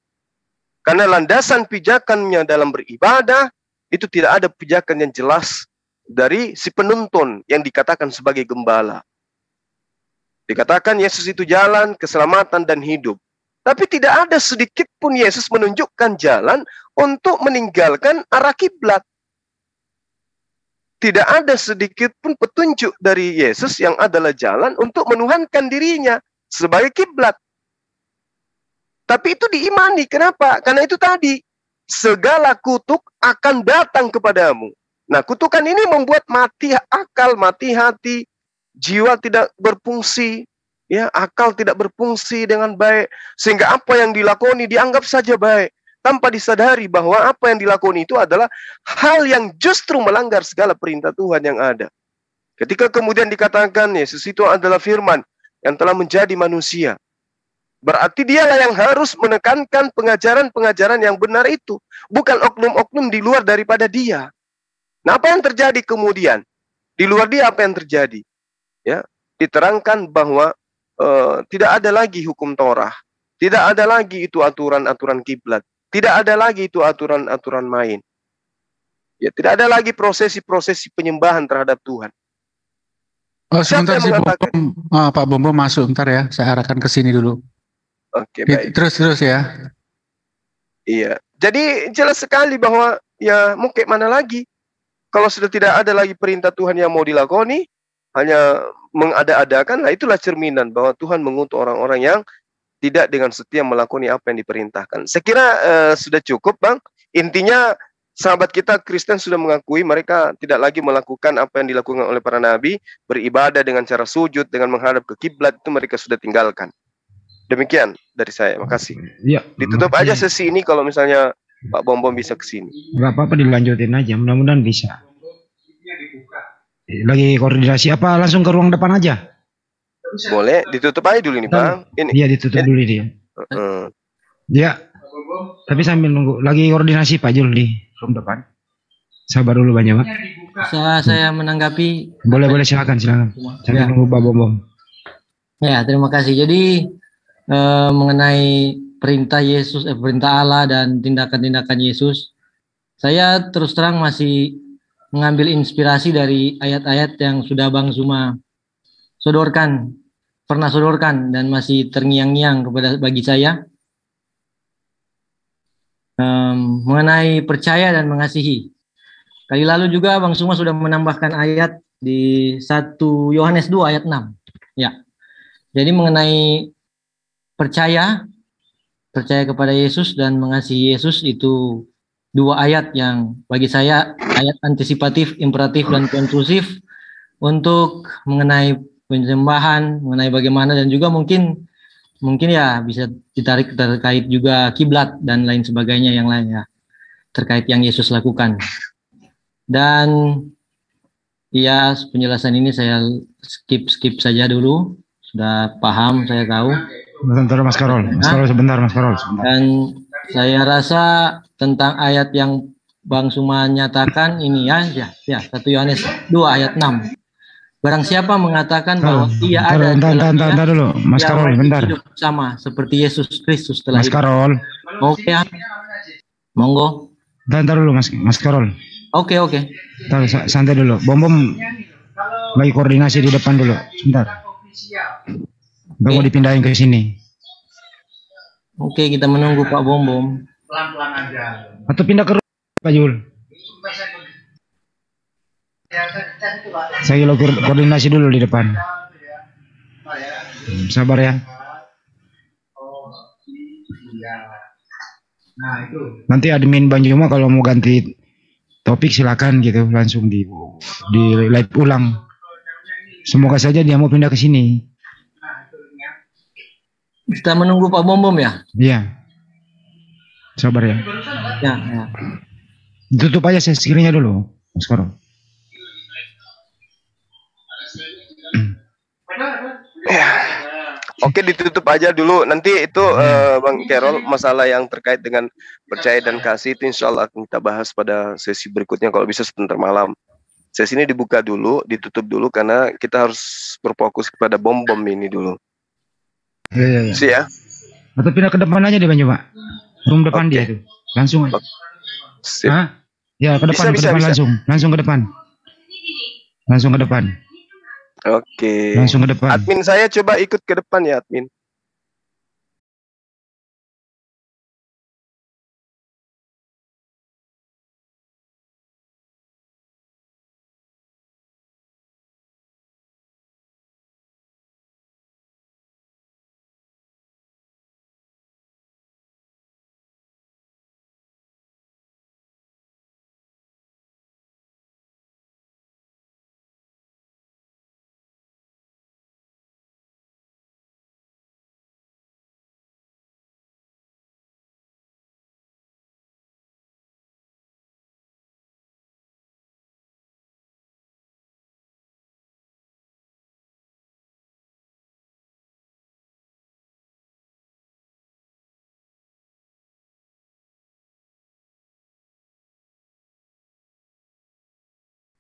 A: Karena landasan pijakannya dalam beribadah itu tidak ada pijakan yang jelas dari si penuntun yang dikatakan sebagai gembala. Dikatakan Yesus itu jalan, keselamatan, dan hidup. Tapi tidak ada sedikit pun Yesus menunjukkan jalan untuk meninggalkan arah kiblat. Tidak ada sedikit pun petunjuk dari Yesus yang adalah jalan untuk menuhankan dirinya sebagai kiblat. Tapi itu diimani. Kenapa? Karena itu tadi, segala kutuk akan datang kepadamu. Nah, kutukan ini membuat mati akal, mati hati, jiwa tidak berfungsi, ya, akal tidak berfungsi dengan baik, sehingga apa yang dilakoni dianggap saja baik, tanpa disadari bahwa apa yang dilakoni itu adalah hal yang justru melanggar segala perintah Tuhan yang ada. Ketika kemudian dikatakan Yesus itu adalah firman yang telah menjadi manusia, berarti dialah yang harus menekankan pengajaran-pengajaran yang benar itu, bukan oknum-oknum di luar daripada dia. Nah, apa yang terjadi kemudian? Di luar dia apa yang terjadi? Ya, diterangkan bahwa tidak ada lagi hukum Torah, tidak ada lagi itu aturan-aturan kiblat, tidak ada lagi itu aturan-aturan main. Ya, tidak ada lagi prosesi-prosesi penyembahan terhadap Tuhan.
E: Oh, sebentar sih Pak Bombo masuk, bentar ya, saya arahkan ke sini dulu.
A: Oke, baik.
E: Terus ya.
A: Iya, jadi jelas sekali bahwa ya mau kayak mana lagi? Kalau sudah tidak ada lagi perintah Tuhan yang mau dilakoni, hanya mengada-adakan, nah itulah cerminan bahwa Tuhan mengutuk orang-orang yang tidak dengan setia melakoni apa yang diperintahkan. Saya kira sudah cukup, Bang. Intinya sahabat kita Kristen sudah mengakui mereka tidak lagi melakukan apa yang dilakukan oleh para nabi, beribadah dengan cara sujud, dengan menghadap ke kiblat, itu mereka sudah tinggalkan. Demikian dari saya, makasih.
B: Ya,
A: ditutup aja sesi ini kalau misalnya Pak Bom bisa ke sini.
B: Enggak apa-apa, dilanjutin aja, mudah-mudahan bisa. Lagi koordinasi apa, langsung ke ruang depan aja?
A: Boleh, ditutup aja dulu nih, Bang. Ini.
B: Iya, ditutup dulu dia. Ya, tapi sambil nunggu, lagi koordinasi Pak Jul di ruang depan. Sabar dulu banyak, Pak.
F: Saya menanggapi.
B: Boleh, silakan. Sambil nunggu Pak Bom.
F: Ya, terima kasih. Jadi mengenai perintah Yesus, perintah Allah dan tindakan-tindakan Yesus, saya terus terang masih mengambil inspirasi dari ayat-ayat yang sudah Bang Zuma pernah sodorkan dan masih terngiang-ngiang bagi saya mengenai percaya dan mengasihi. Kali lalu juga Bang Zuma sudah menambahkan ayat di 1 Yohanes 2 ayat 6. Ya. Jadi mengenai percaya kepada Yesus dan mengasihi Yesus itu dua ayat yang bagi saya ayat antisipatif, imperatif, dan konklusif untuk mengenai penyembahan, mengenai bagaimana, dan juga mungkin ya bisa ditarik terkait juga kiblat dan lain sebagainya yang lain ya, terkait yang Yesus lakukan. Dan ya penjelasan ini saya skip saja dulu, sudah paham, saya tahu.
B: Bentar Mas Karol, sebentar Mas Karol.
F: Dan saya rasa tentang ayat yang Bang Zuma nyatakan ini ya 1 Yohanes 2 ayat 6. Barang siapa mengatakan bahwa ia ada
B: bentar dulu, Mas Karol, bentar.
F: Hidup sama seperti Yesus Kristus telah
B: Mas Karol.
F: Oke ya. Monggo.
B: Bentar dulu Mas Karol.
F: Oke.
B: Santai dulu. Bom lagi koordinasi di depan dulu. Sebentar. Mau dipindahin ke sini.
F: Oke, kita menunggu Pak Bom.
G: Pelan-pelan aja.
B: Atau pindah ke Pak Jul. Saya koordinasi dulu di depan. Sabar ya.
G: Nah, itu.
B: Nanti admin Bang Juma kalau mau ganti topik silakan gitu, langsung di live ulang. Semoga saja dia mau pindah ke sini.
F: Kita menunggu Pak Bom ya?
B: Iya. Sabar ya.
F: Ya.
B: Tutup aja screen-nya dulu, Mas Karol.
A: Oke, ditutup aja dulu. Nanti itu Bang Carol, masalah yang terkait dengan percaya dan kasih itu insya Allah akan kita bahas pada sesi berikutnya kalau bisa sebentar malam. Sesi ini dibuka dulu, ditutup dulu karena kita harus berfokus kepada bom ini dulu.
B: Iya.
A: Ya.
B: Atau pindah ke depan aja deh Bang Juma. Room depan dia tuh. Langsung aja. Hah? Ya, ke depan, bisa. Langsung ke depan.
A: Oke.
B: Langsung ke depan.
A: Admin saya coba ikut ke depan ya, admin.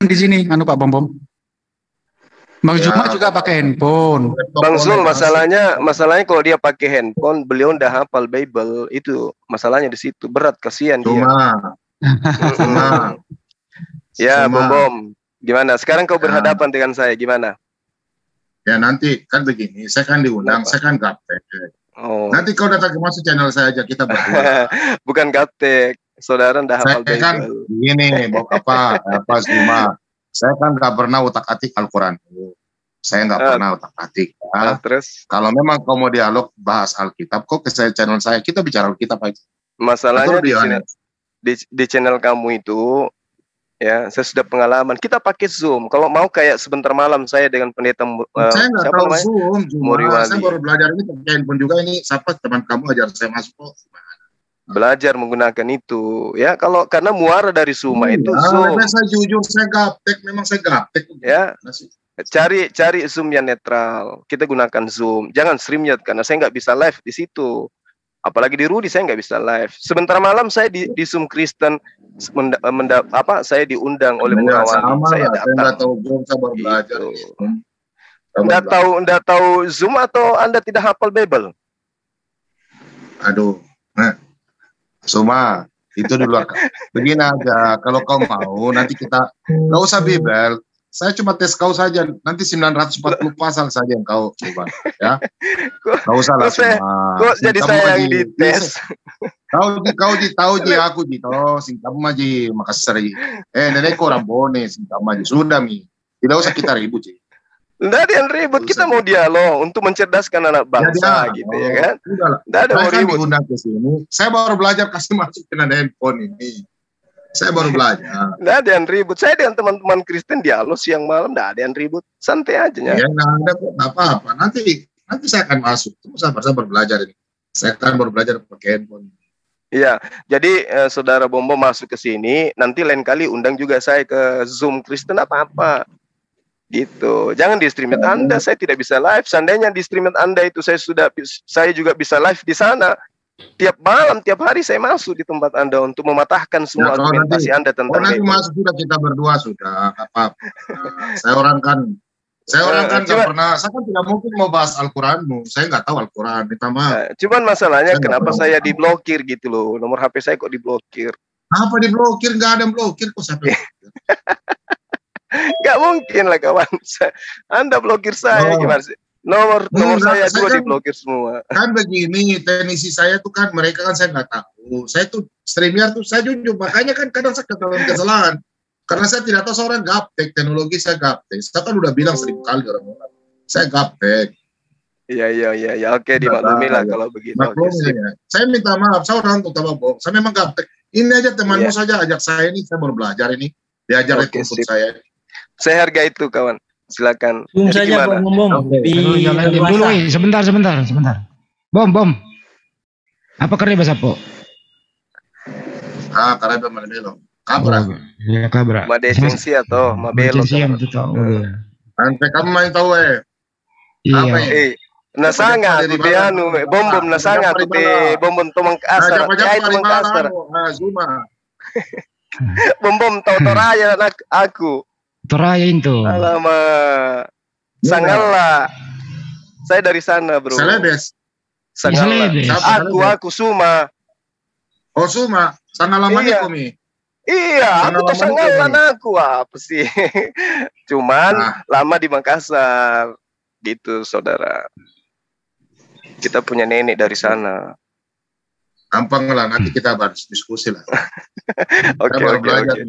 E: Di sini, Pak Bom. Bang Zuma juga pakai handphone.
A: Bang Zul, masalahnya kalau dia pakai handphone, beliau udah hafal Bible, itu masalahnya di situ, berat, kasihan dia. Ya, Bom. Gimana? Sekarang kau berhadapan dengan saya, gimana?
G: Ya nanti kan begini, saya kan diundang, saya kan gaptek. Oh. Nanti kau datang ke masuk channel saya aja, kita berdua.
A: Bukan gaptek. Saudara ndak hafal Bible.
G: Kan begini, apa Zuma. Saya kan nggak pernah utak-atik Al-Quran. Saya nggak pernah utak-atik. Ya.
A: Terus?
G: Kalau memang kau mau dialog bahas Alkitab, kok ke channel saya, kita bicara Alkitab aja.
A: Masalahnya di channel kamu itu, ya saya sudah pengalaman. Kita pakai Zoom. Kalau mau kayak sebentar malam saya dengan pendeta.
G: Saya nggak tahu Zoom. Saya baru belajar ini pakai handphone juga. Ini siapa teman kamu ajar saya masuk kok.
A: Belajar menggunakan itu ya, karena muara dari Suma itu Zoom.
G: Saya jujur, saya gaptek, memang saya gaptek
A: ya. Cari Zoom yang netral, kita gunakan Zoom, jangan StreamYard karena saya nggak bisa live di situ, apalagi di Rudy saya nggak bisa live. Sebentar malam saya di Zoom Kristen saya diundang oleh Murawali, saya datang.
G: Saya nggak tahu Zoom, saya baru belajar.
A: Enggak tahu Zoom atau Anda tidak hafal Bible?
G: Aduh, Suma, itu di luar. Begini aja, kalau kau mau nanti kita nggak usah Bible. Saya cuma tes kau saja, nanti 940 pasal saja yang kau coba, ya. Nggak usah lah semua.
A: Kok jadi saya yang dites?
G: Tahu aku singkat maji Makassar. Nenek orang Bone singkat maji sudah mi. Tidak usah kita ribut sih.
A: Nggak ada yang ribut, kita mau dialog untuk mencerdaskan anak bangsa, gitu ya kan? Nggak ada mau ribut.
G: Ke sini, saya baru belajar kasih masukin ada handphone ini. Saya baru belajar.
A: Nggak ada yang ribut. Saya dengan teman-teman Kristen dialog siang malam, nggak ada yang ribut. Santai aja ya.
G: Ya, nggak ada apa-apa. Nanti saya akan masuk. Tunggu sabar belajar ini. Saya akan baru belajar pakai handphone.
A: Iya, jadi saudara Bombo masuk ke sini, nanti lain kali undang juga saya ke Zoom Kristen apa-apa. Gitu. Jangan di streaming Anda, saya tidak bisa live. Seandainya di streaming Anda itu saya juga bisa live di sana. Tiap malam, tiap hari saya masuk di tempat Anda untuk mematahkan semua argumentasi Anda tentang
G: nanti masuk sudah kita berdua sudah apa. Saya orang kan nggak pernah, saya kan tidak mungkin mau bahas Al-Quranmu. Saya nggak tahu Al-Quran, minta maaf.
A: Cuman masalahnya kenapa saya diblokir gitu loh. Nomor HP saya kok diblokir.
G: Apa diblokir? Nggak ada yang blokir kok sampai.
A: Gak mungkin lah kawan. Anda blokir saya gimana sih? Nomor saya dua diblokir semua.
G: Kan begini, teknisi saya tuh kan mereka kan saya nggak tahu. Saya tuh streamer tuh saya jujur, makanya kan kadang saya ketahuan kesalahan. Karena saya tidak tahu seorang gaptek, teknologi saya gaptek. Saya kan udah bilang 1000 kali orang-orang. Saya gaptek.
A: Iya. Oke, dimaklumi lah kalau begitu.
G: Ya. Saya minta maaf, saya orang untuk tambah bohong. Saya memang gaptek. Ini aja temanmu saja ajak saya ini, saya baru belajar ini. Diajar itu untuk saya.
A: Saya hargai itu kawan. Silakan.
F: Saja Bom.
B: Sebentar. Bom. Apa kerja bahasa po?
G: Karena Mabelo. Kabra.
B: Ya kabra.
A: Madesensi atau Mabelo.
B: Itu tahu.
G: Sampai kamu main tahu
B: Iya.
A: Nasanga tu te anu bom nasanga tu te bom tomang kasar. Ay tomang kasar.
G: Zuma.
A: Bom Toraya aku.
B: Toraya itu.
A: Alamak. Sangala. Saya dari sana, bro.
G: Celebes.
A: Sangala. Aku Suma.
G: Oh, Suma. Sangala maniku mi.
A: Iya, aku tuh Sangala aku apa sih? Cuman lama di Makassar. Gitu, saudara. Kita punya nenek dari sana.
G: Gampang lah, nanti kita bahas diskusi lah.
A: Oke.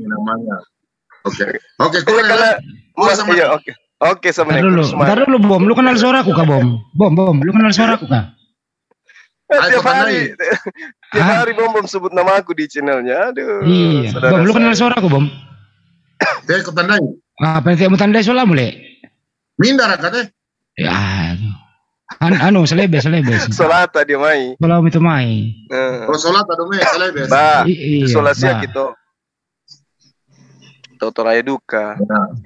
G: Namanya. Oke,
A: sama
B: Ntar dulu, Bom. Lu kenal suaraku kah, Bom? Bom, lu kenal suaraku kah?
A: Tiap hari Bom sebut nama aku di channelnya. Aduh.
B: Iya. Bom, lu kenal suaraku, Bom?
G: Saya ikut tandai.
B: Apa yang mau tandai soal mulai?
G: Mindar katanya.
B: Ya. Selebes.
A: Solata dia mai.
B: Kalau itu mai.
G: Solata dome selebes.
A: Solasia gitu. Totoraya duka.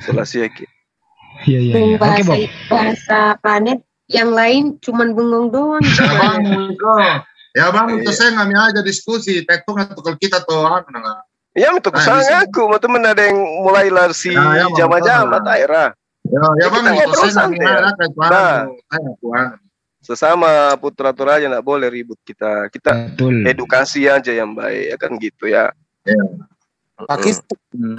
A: Solasia gitu.
B: Iya. Oke, Bom.
H: Bahasa planet yang lain cuman bengong doang.
G: Ya bang, itu saya nggak aja diskusi. Tektok atau kalau kita tuh
A: Ya, itu kesalahan aku. Mau temen ada yang mulai larsi jama-jama daerah.
G: Ya bang, itu saya nggak
A: sesama putra Toraja nggak boleh ribut kita.
B: Betul.
A: Edukasi aja yang baik, ya kan gitu ya.
I: Pakis,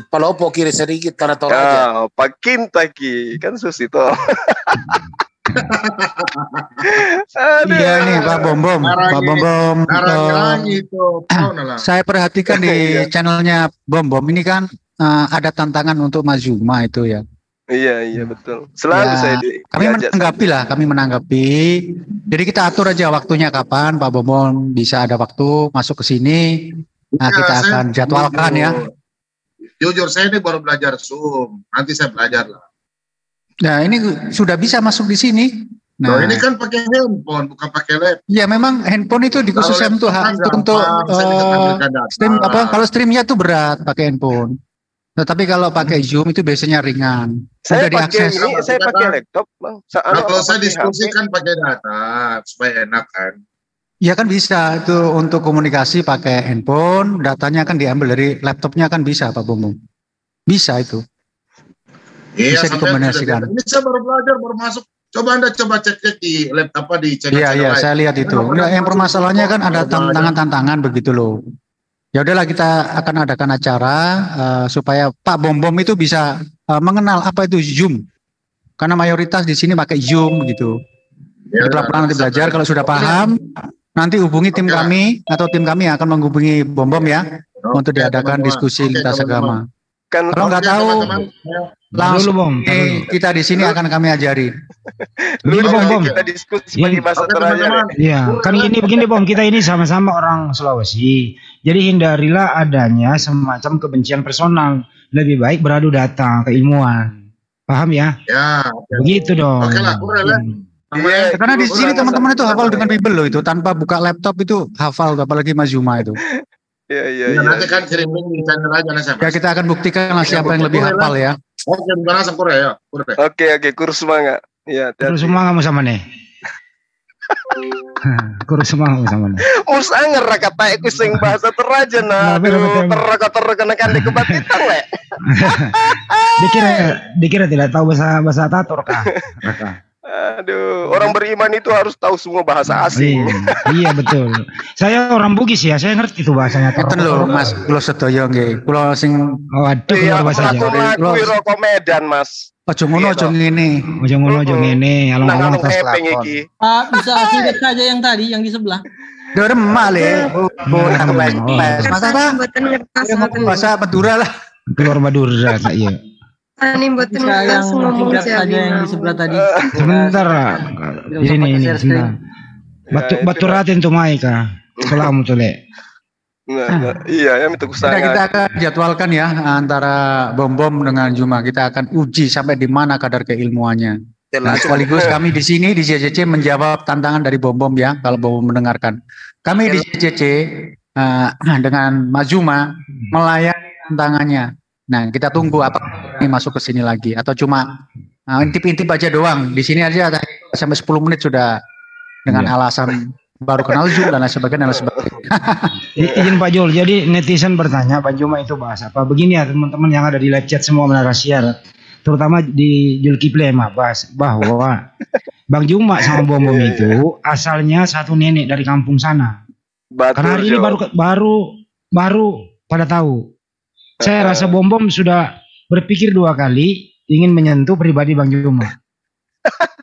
I: palopo kiri sedikit karena Toraja.
A: Pakin taki kan susito.
E: Iya nih Pak Bom. Saya perhatikan di channelnya Bom ini kan ada tantangan untuk Mas Zuma itu ya.
A: Iya betul. Selalu saya
E: kami menanggapi. Jadi kita atur aja waktunya kapan Pak Bom bisa ada waktu masuk ke sini. Nah, kita akan jadwalkan ya.
G: Jujur saya ini baru belajar Zoom. Nanti saya belajar lah.
E: Nah, ini sudah bisa masuk di sini. Nah,
G: ini kan pakai handphone, bukan pakai laptop.
E: Ya, memang handphone itu dikhususkan untuk stream kalau streamnya itu berat pakai handphone. Tetapi kalau pakai Zoom itu biasanya ringan.
A: Saya pakai laptop, Bang.
G: Kalau saya diskusi kan pakai data supaya enak kan.
E: Ya kan bisa itu untuk komunikasi pakai handphone, datanya kan diambil dari laptopnya kan bisa Pak Bom. Bisa itu. bisa dikombinasikan.
G: Ini saya baru belajar, baru masuk. Coba Anda cek di laptop di channel.
E: Iya, saya lihat itu. Enggak, yang permasalahannya kan ada tantangan-tantangan begitu loh. Ya udahlah, kita akan adakan acara supaya Pak Bom itu bisa mengenal apa itu Zoom. Karena mayoritas di sini pakai Zoom gitu. Ya, pelan-pelan nanti belajar, kalau sudah paham nanti hubungi tim kami atau tim kami akan menghubungi Bom ya untuk diadakan diskusi lintas agama. Kalau nggak tahu langsung kita di sini akan kami ajari.
A: Bom. Kita diskusi bagi bahasa Toraja.
B: Iya, kan begini Bom, kita ini sama-sama orang Sulawesi. Jadi hindarilah adanya semacam kebencian personal. Lebih baik beradu data, keilmuan. Paham ya?
G: Ya.
B: Begitu dong.
G: Oke lah,
E: karena di sini teman-teman itu hafal dengan Bible loh itu, tanpa buka laptop itu hafal, apalagi Mas Zuma itu.
G: Iya. Nanti kan kirim link di channel aja.
E: Ya, kita akan buktikan siapa yang lebih hafal ya.
G: Oke, bukan asal Korea.
A: Oke, kursus semangat. Iya,
B: kursus semangat mau sama nih. Kurus semangat sama nih.
A: Musanger kata aku sing bahasa Toraja nah. Teraka kan dikebatitan le.
B: Dikira tidak tahu bahasa Tator kah?
A: Aduh, orang beriman itu harus tahu semua bahasa asing.
B: Iya betul. Saya orang Bugis ya, saya ngerti itu bahasanya.
E: Itu loh Mas, kulo sedoyo nggih. Kulo sing
B: waduh kulo bahasa Jawa.
A: Kulo rokok Medan, Mas.
E: Ojo ngono aja ngene.
B: Alon-alon tas lakon.
F: Bisa singkat saja yang tadi yang di sebelah.
E: Derma le. Boleh kepes. Bahasa Madura lah.
B: Keluar Madura iya.
F: Ini buatan yang singkat saja yang di sebelah tadi.
B: Sebentar. Ini sebentar. Baturatin tuh Maika. Salamu tole.
A: Iya, ya minta kusangat.
E: Kita akan jadwalkan ya antara Bom dengan Zuma. Kita akan uji sampai di mana kadar keilmuannya. Nah, sekaligus kami di sini di JCC menjawab tantangan dari Bom ya, kalau Bom mendengarkan. Kami di JCC dengan Mas Zuma melayani tantangannya. Nah, kita tunggu apa ini masuk ke sini lagi atau cuma intip-intip aja doang. Di sini aja sampai 10 menit sudah dengan alasan baru kenal Zoom dan lain sebagainya.
B: Izin Pak Jul, jadi netizen bertanya Pak Zuma itu bahasa apa? Begini ya teman-teman yang ada di live chat semua menarasia, terutama di Julkiple bahas bahwa Bang Zuma sama Bom itu asalnya satu nenek dari kampung sana. Karena hari ini baru pada tahu. Saya rasa Bom sudah berpikir 2 kali ingin menyentuh pribadi Bang Zuma.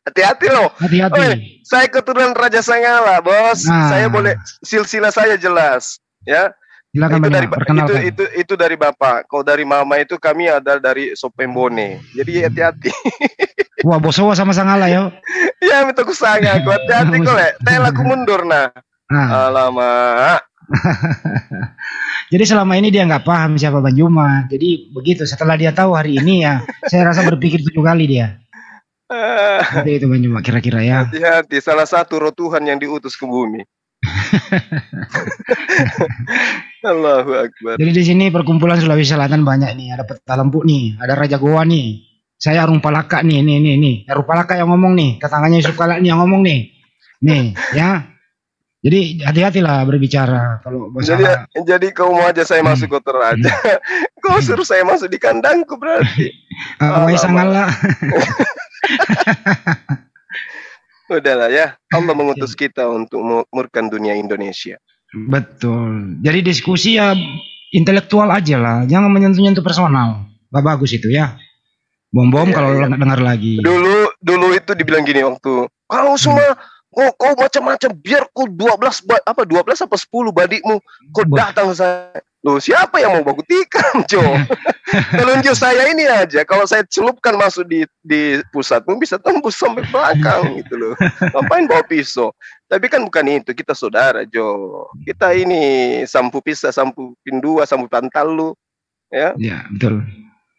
A: Hati-hati loh.
B: Hati-hati.
A: Saya keturunan Raja Sangala, Bos. Saya boleh silsilah saya jelas, ya.
B: Silakan
A: itu dari Bapak. Kalau dari Mama itu kami ada dari Sopembone. Jadi hati-hati.
B: Wah, Bosowa sama Sangala ya.
A: Ya, minta ku sanga. Aku hati-hati kok, Le. Teh laku mundur nah. Alamak.
B: Jadi selama ini dia nggak paham siapa Bang Zuma. Jadi begitu setelah dia tahu hari ini ya, saya rasa berpikir 7 kali dia. Seperti itu Bang Zuma kira-kira ya.
A: Hati-hati, salah satu roh Tuhan yang diutus ke bumi. Allahu Akbar.
B: Jadi di sini perkumpulan Sulawesi Selatan banyak nih, ada Peta Lempu nih, ada Raja Goa nih. Saya Arung Palaka nih. Arung Palaka yang ngomong nih, tetangganya Yusuf Kala nih yang ngomong nih. Nih, ya. Jadi hati-hatilah berbicara kalau masalah.
A: Jadi kau mau aja saya masuk kotor aja. Kau suruh saya masuk di kandangku berarti.
B: Sangala.
A: Udahlah ya, Allah mengutus kita untuk memurkan dunia Indonesia.
B: Betul. Jadi diskusi ya intelektual aja lah, jangan menyentuh-nyentuh personal. Gak bagus itu ya. Bom kalau nggak dengar lagi.
A: Dulu itu dibilang gini waktu kau semua kau macam-macam biar kau 12 apa 10 badikmu kau datang saya. Loh, siapa yang mau baku tikam, Jo? Kalau saya ini aja, kalau saya celupkan masuk di pusatmu bisa tembus sampai belakang gitu loh. Ngapain bawa pisau? Tapi kan bukan itu, kita saudara, Jo. Kita ini sampu pisah, sampu pindua, sampu pantal lu. Ya,
B: betul.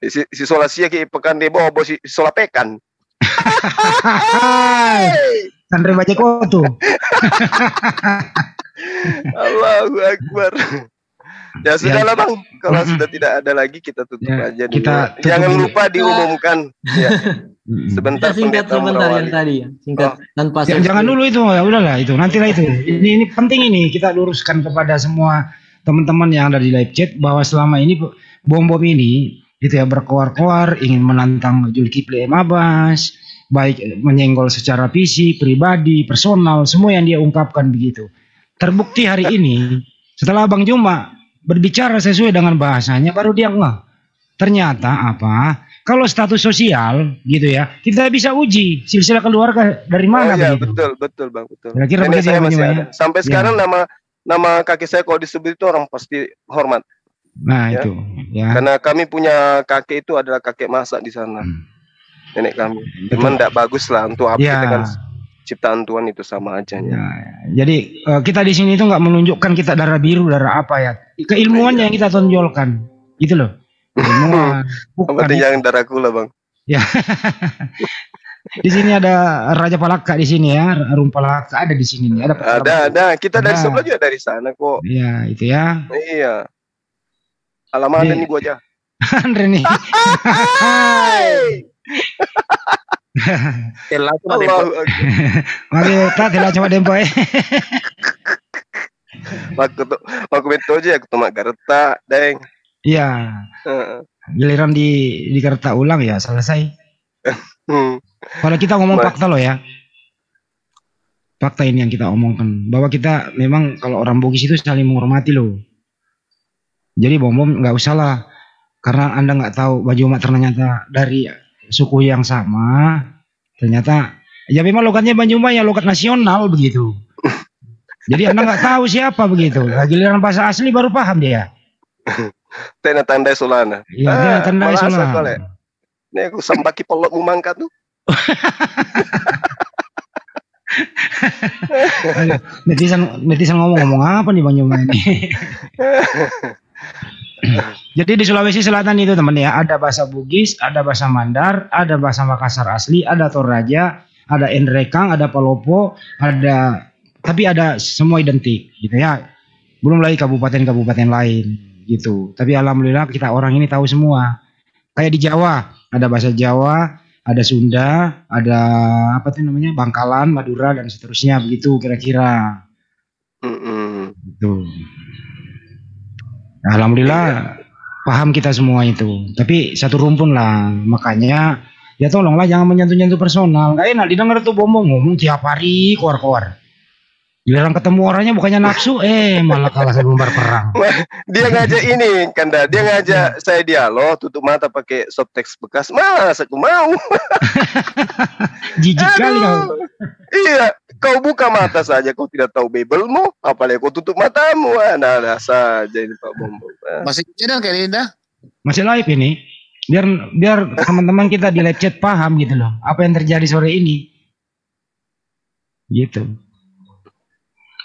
A: Si Solasia ki pekan dia bawa si Solapekan.
B: Sandre baca kotu.
A: Allahu Akbar. Ya sudahlah Bang, kalau sudah tidak ada lagi kita tutup aja dulu. Jangan lupa diumumkan. Ya. Sebentar
F: singkat yang tadi ya. Singkat tanpa
B: jangan dulu itu, ya udahlah itu. Nantilah itu. Ini penting ini kita luruskan kepada semua teman-teman yang ada di live chat bahwa selama ini Bom ini itu ya berkoar-koar ingin menantang Zulkifli M. Abbas, baik menyenggol secara fisik, pribadi, personal, semua yang dia ungkapkan begitu. Terbukti hari ini setelah Bang Juma berbicara sesuai dengan bahasanya baru dia ngeh. Ternyata apa? Kalau status sosial gitu ya, kita bisa uji silsilah keluarga dari mana begitu.
A: Betul Bang, betul.
B: Kira-kira
A: Nenek saya masih ada. Sampai sekarang
B: ya.
A: nama kakek saya kalau disebut itu orang pasti hormat.
B: Nah,
A: ya.
B: itu ya.
A: Karena kami punya kakek itu adalah kakek masak di sana. Nenek kami. Memang tidak bagus lah untuk update dengan ciptaan Tuhan itu sama aja.
B: Ya. Jadi kita di sini itu nggak menunjukkan kita darah biru, darah apa ya. Keilmuannya yang kita tonjolkan. Gitu loh. Ilmuwan.
A: Bukan yang darah gula, Bang.
B: Ya. Di sini ada Raja Palaka di sini ya, Arum Palaka ada di sini.
A: Ada. Kita dari sebelah juga dari sana kok.
B: Iya, itu ya.
A: Iya. Alamat nih gua aja.
B: Andre nih.
I: Telah cuma dempo.
B: Mari kita telah cuma dempo.
A: Waktu betul aja aku tuh Garta, deng.
B: Iya. Giliran di Garta ulang ya selesai. Kalau kita ngomong fakta loh ya. Fakta ini yang kita omongkan bahwa kita memang kalau orang Bugis itu saling menghormati loh. Jadi bom nggak usah lah, karena Anda nggak tahu Baju Umat ternyata dari suku yang sama, ternyata ya memang logatnya Baju Umat ya logat nasional begitu. Jadi Anda nggak tahu siapa begitu. Giliran bahasa asli baru paham dia.
A: Tena tandai solana.
B: Iya, tandai solana.
A: Nih aku sambaki polokmu mangkat tuh.
B: netizen ngomong apa nih Bang Juma ini? Jadi di Sulawesi Selatan itu teman ya, ada bahasa Bugis, ada bahasa Mandar, ada bahasa Makassar asli, ada Toraja, ada Endrekang, ada Palopo, tapi ada semua identik gitu ya. Belum lagi kabupaten-kabupaten lain gitu. Tapi alhamdulillah kita orang ini tahu semua. Kayak di Jawa, ada bahasa Jawa, ada Sunda, ada apa tuh namanya, Bangkalan, Madura dan seterusnya begitu kira-kira. Gitu. Nah, alhamdulillah paham kita semua itu. Tapi satu rumpun lah. Makanya ya tolonglah jangan menyentuh-nyentuh personal. Gak enak didengar tuh ngomong tiap hari keluar-keluar. Giliran ketemu orangnya bukannya nafsu, malah kalah sebelum berperang.
A: Dia ngajak ini, Kanda. Dia ngajak saya dialog, tutup mata pakai softtext bekas. Mas, aku mau.
B: Jijik kali kau.
A: Iya, kau buka mata saja, kau tidak tahu Bible-mu, apalagi kau tutup matamu. Nah, saja ini Pak Bombo.
I: Masih channel kayak Linda?
B: Masih live ini. Biar teman-teman kita di live chat paham gitu loh, apa yang terjadi sore ini. Gitu.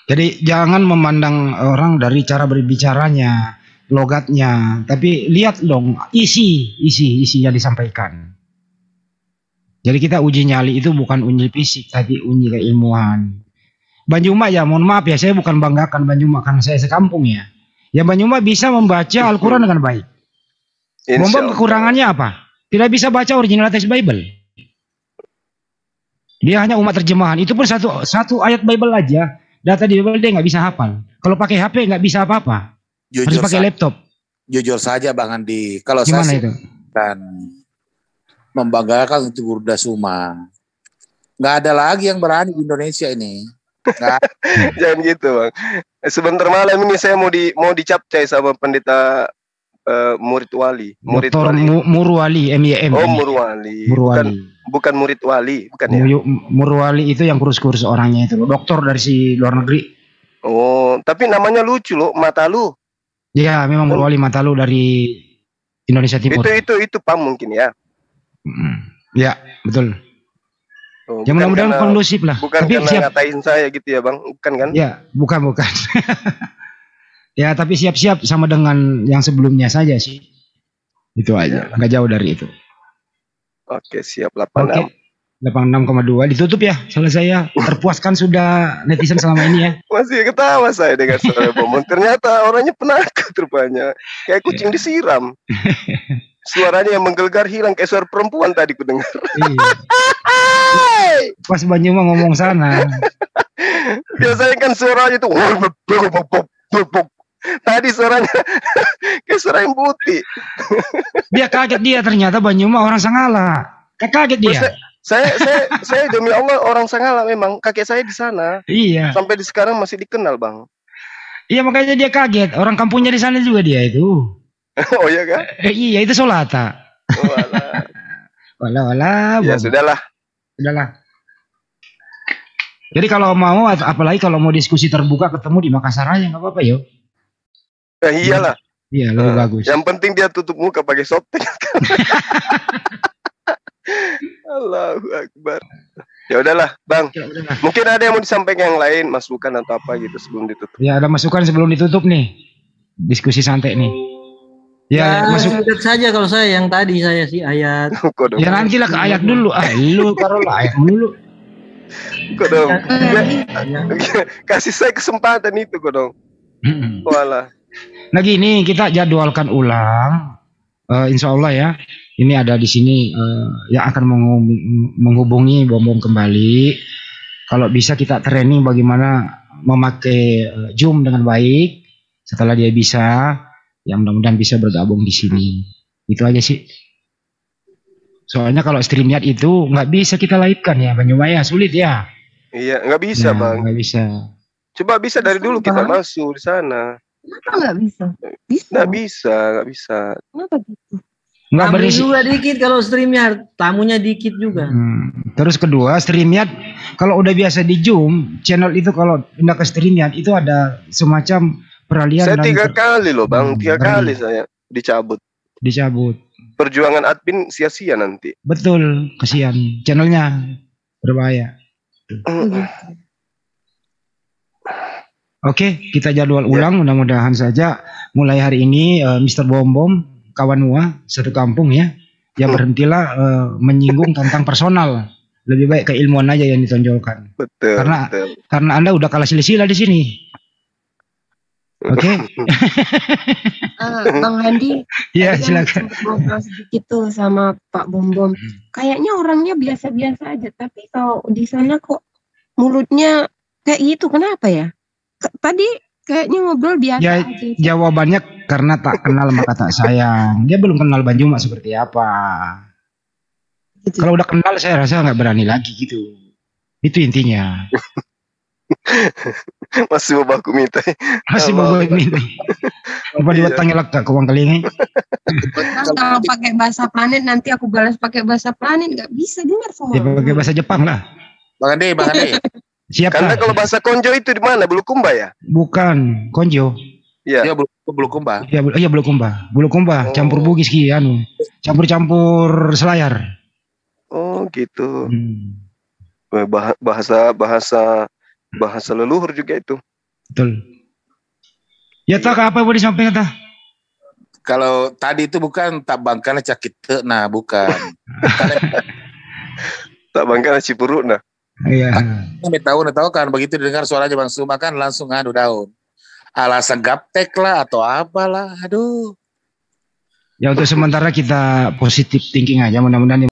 B: Jadi jangan memandang orang dari cara berbicaranya, logatnya, tapi lihat dong isi yang disampaikan. Jadi kita uji nyali itu bukan uji fisik, tapi uji keilmuan. Bang Juma ya, mohon maaf ya, saya bukan banggakan Bang Juma karena saya sekampung ya. Ya Bang Juma bisa membaca Al-Quran dengan baik. Bang kekurangannya apa? Tidak bisa baca original text Bible. Dia hanya umat terjemahan. Itu pun satu ayat Bible aja. Data di Bible dia nggak bisa hafal. Kalau pakai HP nggak bisa apa-apa. Harus pakai laptop.
I: Jujur saja Bang Andi, kalau
B: gimana
I: saya
B: itu?
I: Kan membanggakan untuk Gurda Suma. Nggak ada lagi yang berani di Indonesia ini.
A: Jangan gitu Bang. Sebentar malam ini saya mau dicapcai sama pendeta murid wali.
B: Murwali, MYM.
A: Oh Murwali. Bukan murid wali, bukan ya?
B: Murwali itu yang kurus-kurus orangnya itu, dokter dari si luar negeri.
A: Oh, tapi namanya lucu loh, Matalu.
B: Iya, memang Murwali Matalu dari Indonesia Timur.
A: Itu Pam mungkin ya.
B: Ya, betul.
A: Oh,
B: ya mudah-mudahan kondusif lah.
A: Bukan tapi karena ngatain saya gitu ya Bang, bukan kan?
B: Ya, bukan. Ya, tapi siap-siap sama dengan yang sebelumnya saja sih. Itu aja, nggak jauh dari itu.
A: Oke, siap 86.
B: 86,2 ditutup ya. Selesai ya. Terpuaskan sudah netizen selama ini ya.
A: Masih ketawa saya dengar suara Bomong. Ternyata orangnya penakut rupanya. Kayak kucing disiram. Suaranya yang menggelegar hilang kayak suara perempuan tadi ku dengar.
B: Pas Banyuma ngomong sana.
A: Biasanya kan suaranya tuh Tadi suaranya kayak suara yang putih.
B: Dia kaget dia ternyata Banyuma orang Sangala. Kaget dia.
A: Saya demi Allah orang Sangala memang. Kakek saya di sana.
B: Iya.
A: Sampai di sekarang masih dikenal, Bang.
B: Iya makanya dia kaget. Orang kampungnya di sana juga dia itu.
A: Oh iya kan?
B: Iya itu Solata. Walah.
A: Ya sudahlah.
B: Jadi kalau mau, apalagi kalau mau diskusi terbuka ketemu di Makassar aja nggak apa-apa yo.
A: Ya iyalah.
B: Iya lebih bagus.
A: Yang penting dia tutup muka pakai softtek. Allahu Akbar. Ya udahlah, Bang. Mungkin ada yang mau disampaikan yang lain, masukan atau apa gitu sebelum ditutup.
B: Ya ada masukan sebelum ditutup nih. Diskusi santai nih. Ya, masuk
F: saja kalau saya yang tadi saya sih ayat.
B: Ya nantilah ke ayat dulu. Lu taruhlah ayat dulu.
A: Kok dong? Kasih saya kesempatan itu kok dong. Walah.
B: Nah gini kita jadwalkan ulang. Insya Allah ya. Ini ada di sini yang akan menghubungi Bom kembali. Kalau bisa kita training bagaimana memakai Zoom dengan baik. Setelah dia bisa. Yang mudah-mudahan bisa bergabung di sini. Itu aja sih. Soalnya kalau StreamYard itu nggak bisa kita live-kan ya, Banyuma ya, sulit ya.
A: Iya, nggak bisa Bang.
B: Nggak bisa.
A: Coba bisa dari dulu kita masuk di sana.
H: Kenapa nggak bisa? Bisa.
A: Nggak bisa.
H: Kenapa gitu?
B: Nggak
F: Tamu
B: berisi.
F: juga dikit kalau StreamYard, tamunya dikit juga.
B: Terus kedua, StreamYard kalau udah biasa di Zoom, channel itu kalau pindah ke StreamYard itu ada semacam peralihan.
A: Saya 3 kali loh Bang, 3 kali saya dicabut. Perjuangan admin sia-sia nanti.
B: Betul, kasihan. Channelnya berbahaya. Oke, kita jadwal ulang. Mudah-mudahan saja mulai hari ini Mr. Bom kawan Wah satu kampung ya. Ya berhentilah menyinggung tentang personal. Lebih baik keilmuan aja yang ditonjolkan.
A: Betul.
B: Karena Anda udah kalah sila-sila di sini. Oke.
H: Bang Handi.
B: Ya silakan.
H: Ngobrol sedikit tuh sama Pak Bom. Kayaknya orangnya biasa-biasa aja, tapi kalau di sana kok mulutnya kayak gitu, kenapa ya? Tadi kayaknya ngobrol biasa
B: ya,
H: aja.
B: Jawabannya karena tak kenal maka tak sayang. Dia belum kenal Banyuma seperti apa. Gitu. Kalau udah kenal saya rasa nggak berani lagi gitu. Itu intinya.
A: Masih mau baku minta.
B: Apa dibatangnya laka ke uang kali
H: Kalau pakai bahasa planet nanti aku balas pakai bahasa planet, nggak bisa dengar semua.
B: Ya, pakai bahasa Jepang lah.
I: Bang Ade.
B: Siapa?
A: Karena kalau bahasa Konjo itu di mana? Bulukumba ya?
B: Bukan, Konjo.
A: Iya.
I: Bulukumba.
B: Iya Bulukumba. Bulukumba campur Bugis ki campur Selayar.
A: Oh, gitu. Bahasa leluhur juga itu.
B: Betul. Ya tak apa boleh disampaikan tak?
I: Kalau tadi itu bukan tak bangkana cakit, nah bukan.
A: Tak bangkana cipuruk nah.
B: Iya.
I: Tahu kan begitu dengar suaranya Bang Suma kan langsung daun. Alasan gaptek lah atau apalah, aduh.
B: Ya untuk sementara kita positif thinking aja, mudah-mudahan